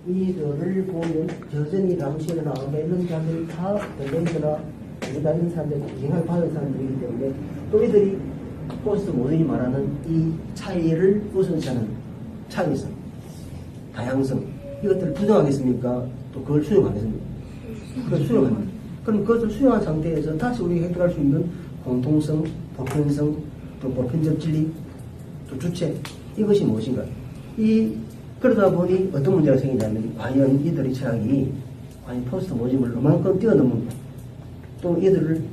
Speaker 1: 이들을 보면 여전히 당시에나 이런 자들이 다 벨렌드나 우리가 이런 사람들이 굉장히 받은 사람들이기 때문에 또 이들이 포스트 모던이 말하는 이 차이를 우선시하는 차이성, 다양성 이것들을 부정하겠습니까? 또 그걸 수용하겠습니까? 그걸 수용합니다. 그럼 그것을 수용한 상태에서 다시 우리가 해결할 수 있는 공통성, 보편성, 또 보편적 진리, 또 주체 이것이 무엇인가? 그러다 보니 어떤 문제가 생기냐면 과연 이들의 철학이 과연 포스트 모즘을 얼마만큼 뛰어넘는가? 또 이들을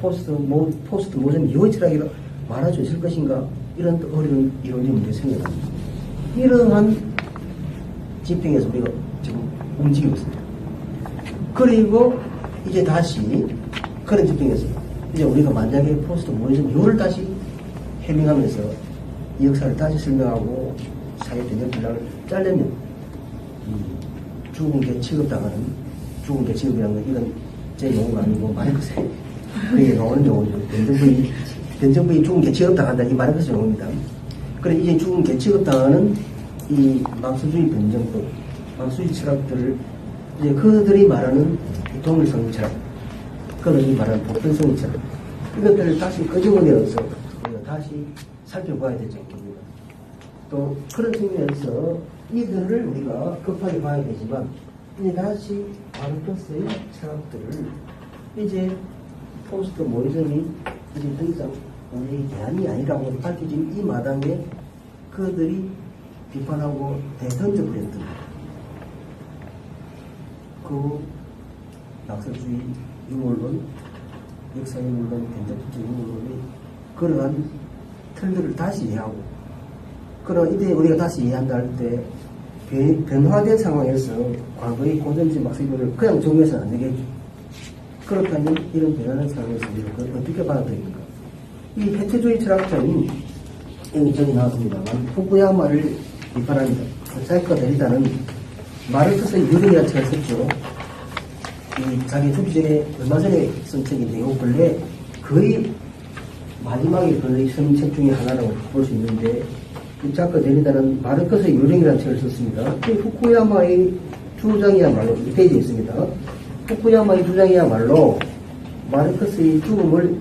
Speaker 1: 포스트 모즘 이후의 철학이라 말할 수 있을 것인가? 이런 또 어려운 이론적 문제가 생겨납니다. 이러한 지평에서 우리가 지금 움직이고 있습니다. 그리고 이제 다시 그런 지평에서 이제 우리가 만약에 포스트 모즘 이후를 다시 해명하면서 이 역사를 다시 설명하고 사회 대전 분량을 짜려면 죽은 게 취급당하는 죽은 게 취급이라는 건 이건 제 용어가 아니고 마르크스의 그게 나오는 용어죠. 변정부의 죽은 게 취급당한다 이 마르크스 용어입니다. 그래 이제 죽은 게 취급당하는 이 막스주의 변정법, 막스주의 철학들을 이제 그들이 말하는 동일성 철학, 그들이 말하는 보편성 철학 이것들을 다시 끄집어내어서 우리가 다시 살펴봐야 되지 않겠습니까? 또 그런 측면에서 이들을 우리가 급하게 봐야 되지만 이제 다시 마르크스의 철학들을 이제 포스트 모더니즘이 이제 더 이상 우리의 대안이 아니라고 밝혀진 이 마당에 그들이 비판하고 대던져버렸던 그 낙설주의 유물론, 역사유물론, 견적주의 유물론의 그러한 틀들을 다시 이해하고 그런 이때 우리가 다시 이해한다 할 때 변화된 상황에서 과거의 고전주의 막스주의를 그냥 적용해서는 안 되겠죠. 그렇다면 이런 변화된 상황에서 우리가 그걸 어떻게 받아들입니까? 이 해체주의 철학자는 여기 전에 나왔습니다만 후쿠야마를 비판합니다. 사이코 데리다는 마르크스의 유령이라는 책을 썼죠. 이 자기 죽기 전에 얼마 전에 쓴 책인데 요 근래 거의 마지막에 거의 쓴 책 중에 하나라고 볼 수 있는데 이 작가 데리다는 마르크스의 유령이라는 책을 썼습니다. 이 후쿠야마의 주장이야말로 이 페이지에 있습니다. 후쿠야마의 주장이야말로 마르크스의 죽음을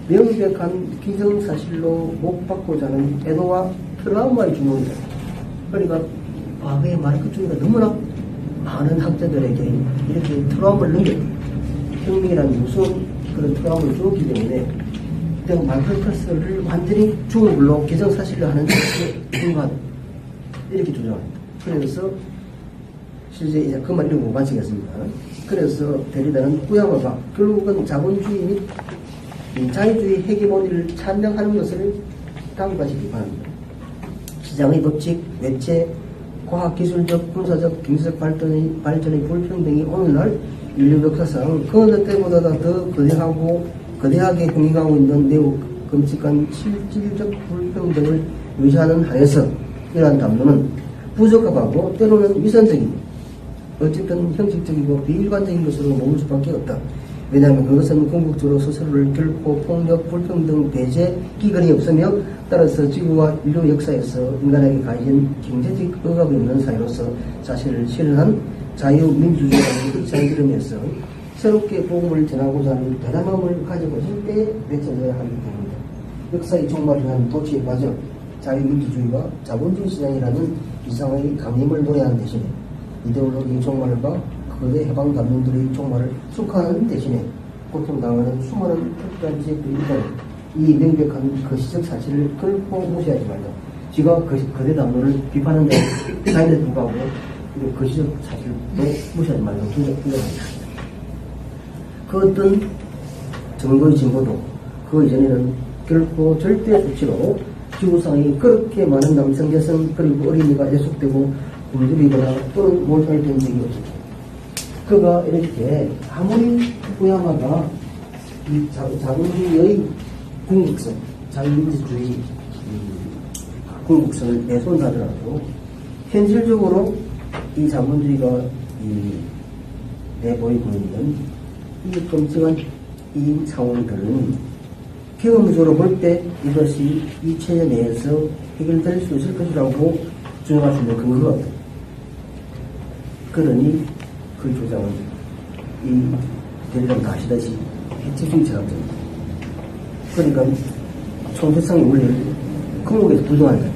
Speaker 1: 명백한 기정사실로 못 받고자 하는 애도와 트라우마의 주목이다. 그러니까 과거의 마르크 주의가 너무나 많은 학자들에게 이렇게 트라우마를 넘겼다. 혁명이라는 무서운 그런 트라우마를 주었기 때문에 마르크스를 완전히 죽은 걸로 기정사실로 하는 것이 불가하다. 이렇게 주장합니다. 그래서 실제 이제 그 말 이런 거 완성했습니다. 그래서 데리다는 후야마가 결국은 자본주의 및 자유주의 헤게모니를 찬양하는 것을 다음까지 비판합니다. 시장의 법칙, 외체, 과학기술적, 군사적, 경제적 발전의 불평등이 오늘날 인류 역사상 그 어느 때보다 더 거대하게 형성하고 있는 매우 끔찍한 실질적 불평등을 유지하는 한에서 이러한 담론은 부적합하고 때로는 위선적이고 어쨌든 형식적이고 비일관적인 것으로 머물 수밖에 없다. 왜냐하면 그것은 궁극적으로 스스로를 결코 폭력, 불평등, 배제, 기근이 없으며 따라서 지구와 인류 역사에서 인간에게 가진 경제적 억압이 없는 사회로서 자신을 실현한 자유민주주의라는 입장을 들으면서 새롭게 복음을 전하고자 하는 대담함을 가지고 있을 때 맺혀져야 하기 때문이다. 역사의 종말이라는 도취에 빠져 자유민주주의와 자본주의 시장이라는 이상의 강림을 노래하는 대신에 이데올로기의 종말과 거대 해방 감정들의 종말을 축하하는 대신에 고통당하는 수많은 특별 지역들이 있다는 이 명백한 거시적 사실을 결코 무시하지 말자. 지가 거대 담론을 비판하는 사인에 불구하고 거시적 사실도 무시하지 말자고 주장합니다. 그 어떤 정도의 진보도 그 이전에는 결코 절대 수치로 지구상에 그렇게 많은 남성, 여성 그리고 어린이가 예속되고 굶주리거나 또는 몰살된 적이 없었다. 그가 이렇게 아무리 후야마가 이 자본주의의 궁극성, 자유민주주의 궁극성을 내손하더라도 현실적으로 이 자본주의가 내보이고 있는 이 끔찍한 이 상황들은 경험적으로 볼 때 이것이 이 체제 내에서 해결될 수 있을 것이라고 주장할 수 있는 근거가 없다. 그러니 그 주장은 이 대리가 아시다시피 해체주의 철학자입니다. 그러니까 총체성의 원리를 근목에서 부정한다.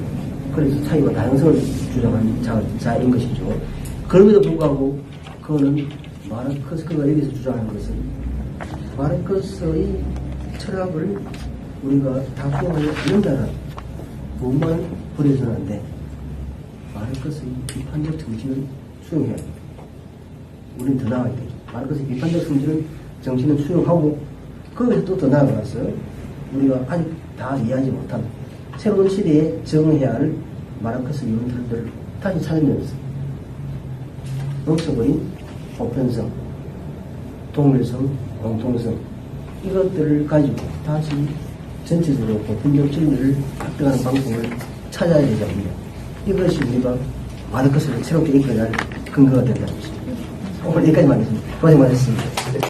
Speaker 1: 그래서 차이와 다양성을 주장한 자인 것이죠. 그럼에도 불구하고 그거는 마르크스가 여기서 주장하는 것은 마르크스의 철학을 우리가 다 수용하지 않는다는 부분만 버려서는 안 돼. 마르크스의 비판적 정신을 수용해야 돼. 우리는 더 나아가야 돼. 마르크스의 비판적 정신을 수용하고 거기서 또 더 나아가서 우리가 아직 다 이해하지 못한 새로운 시대에 적응해야 할 마르크스 이론들을 다시 찾으면서 놓쳐버린 보편성, 동일성, 공통성 이것들을 가지고 다시 전체적으로 보편적 진리를 합득하는 방법을 찾아야 되지 않느냐. 이것이 우리가 마르크스를 새롭게 이끌어낼 근거가 된다는 것입니다. 오늘 여기까지 마치겠습니다. 고생 많으셨습니다.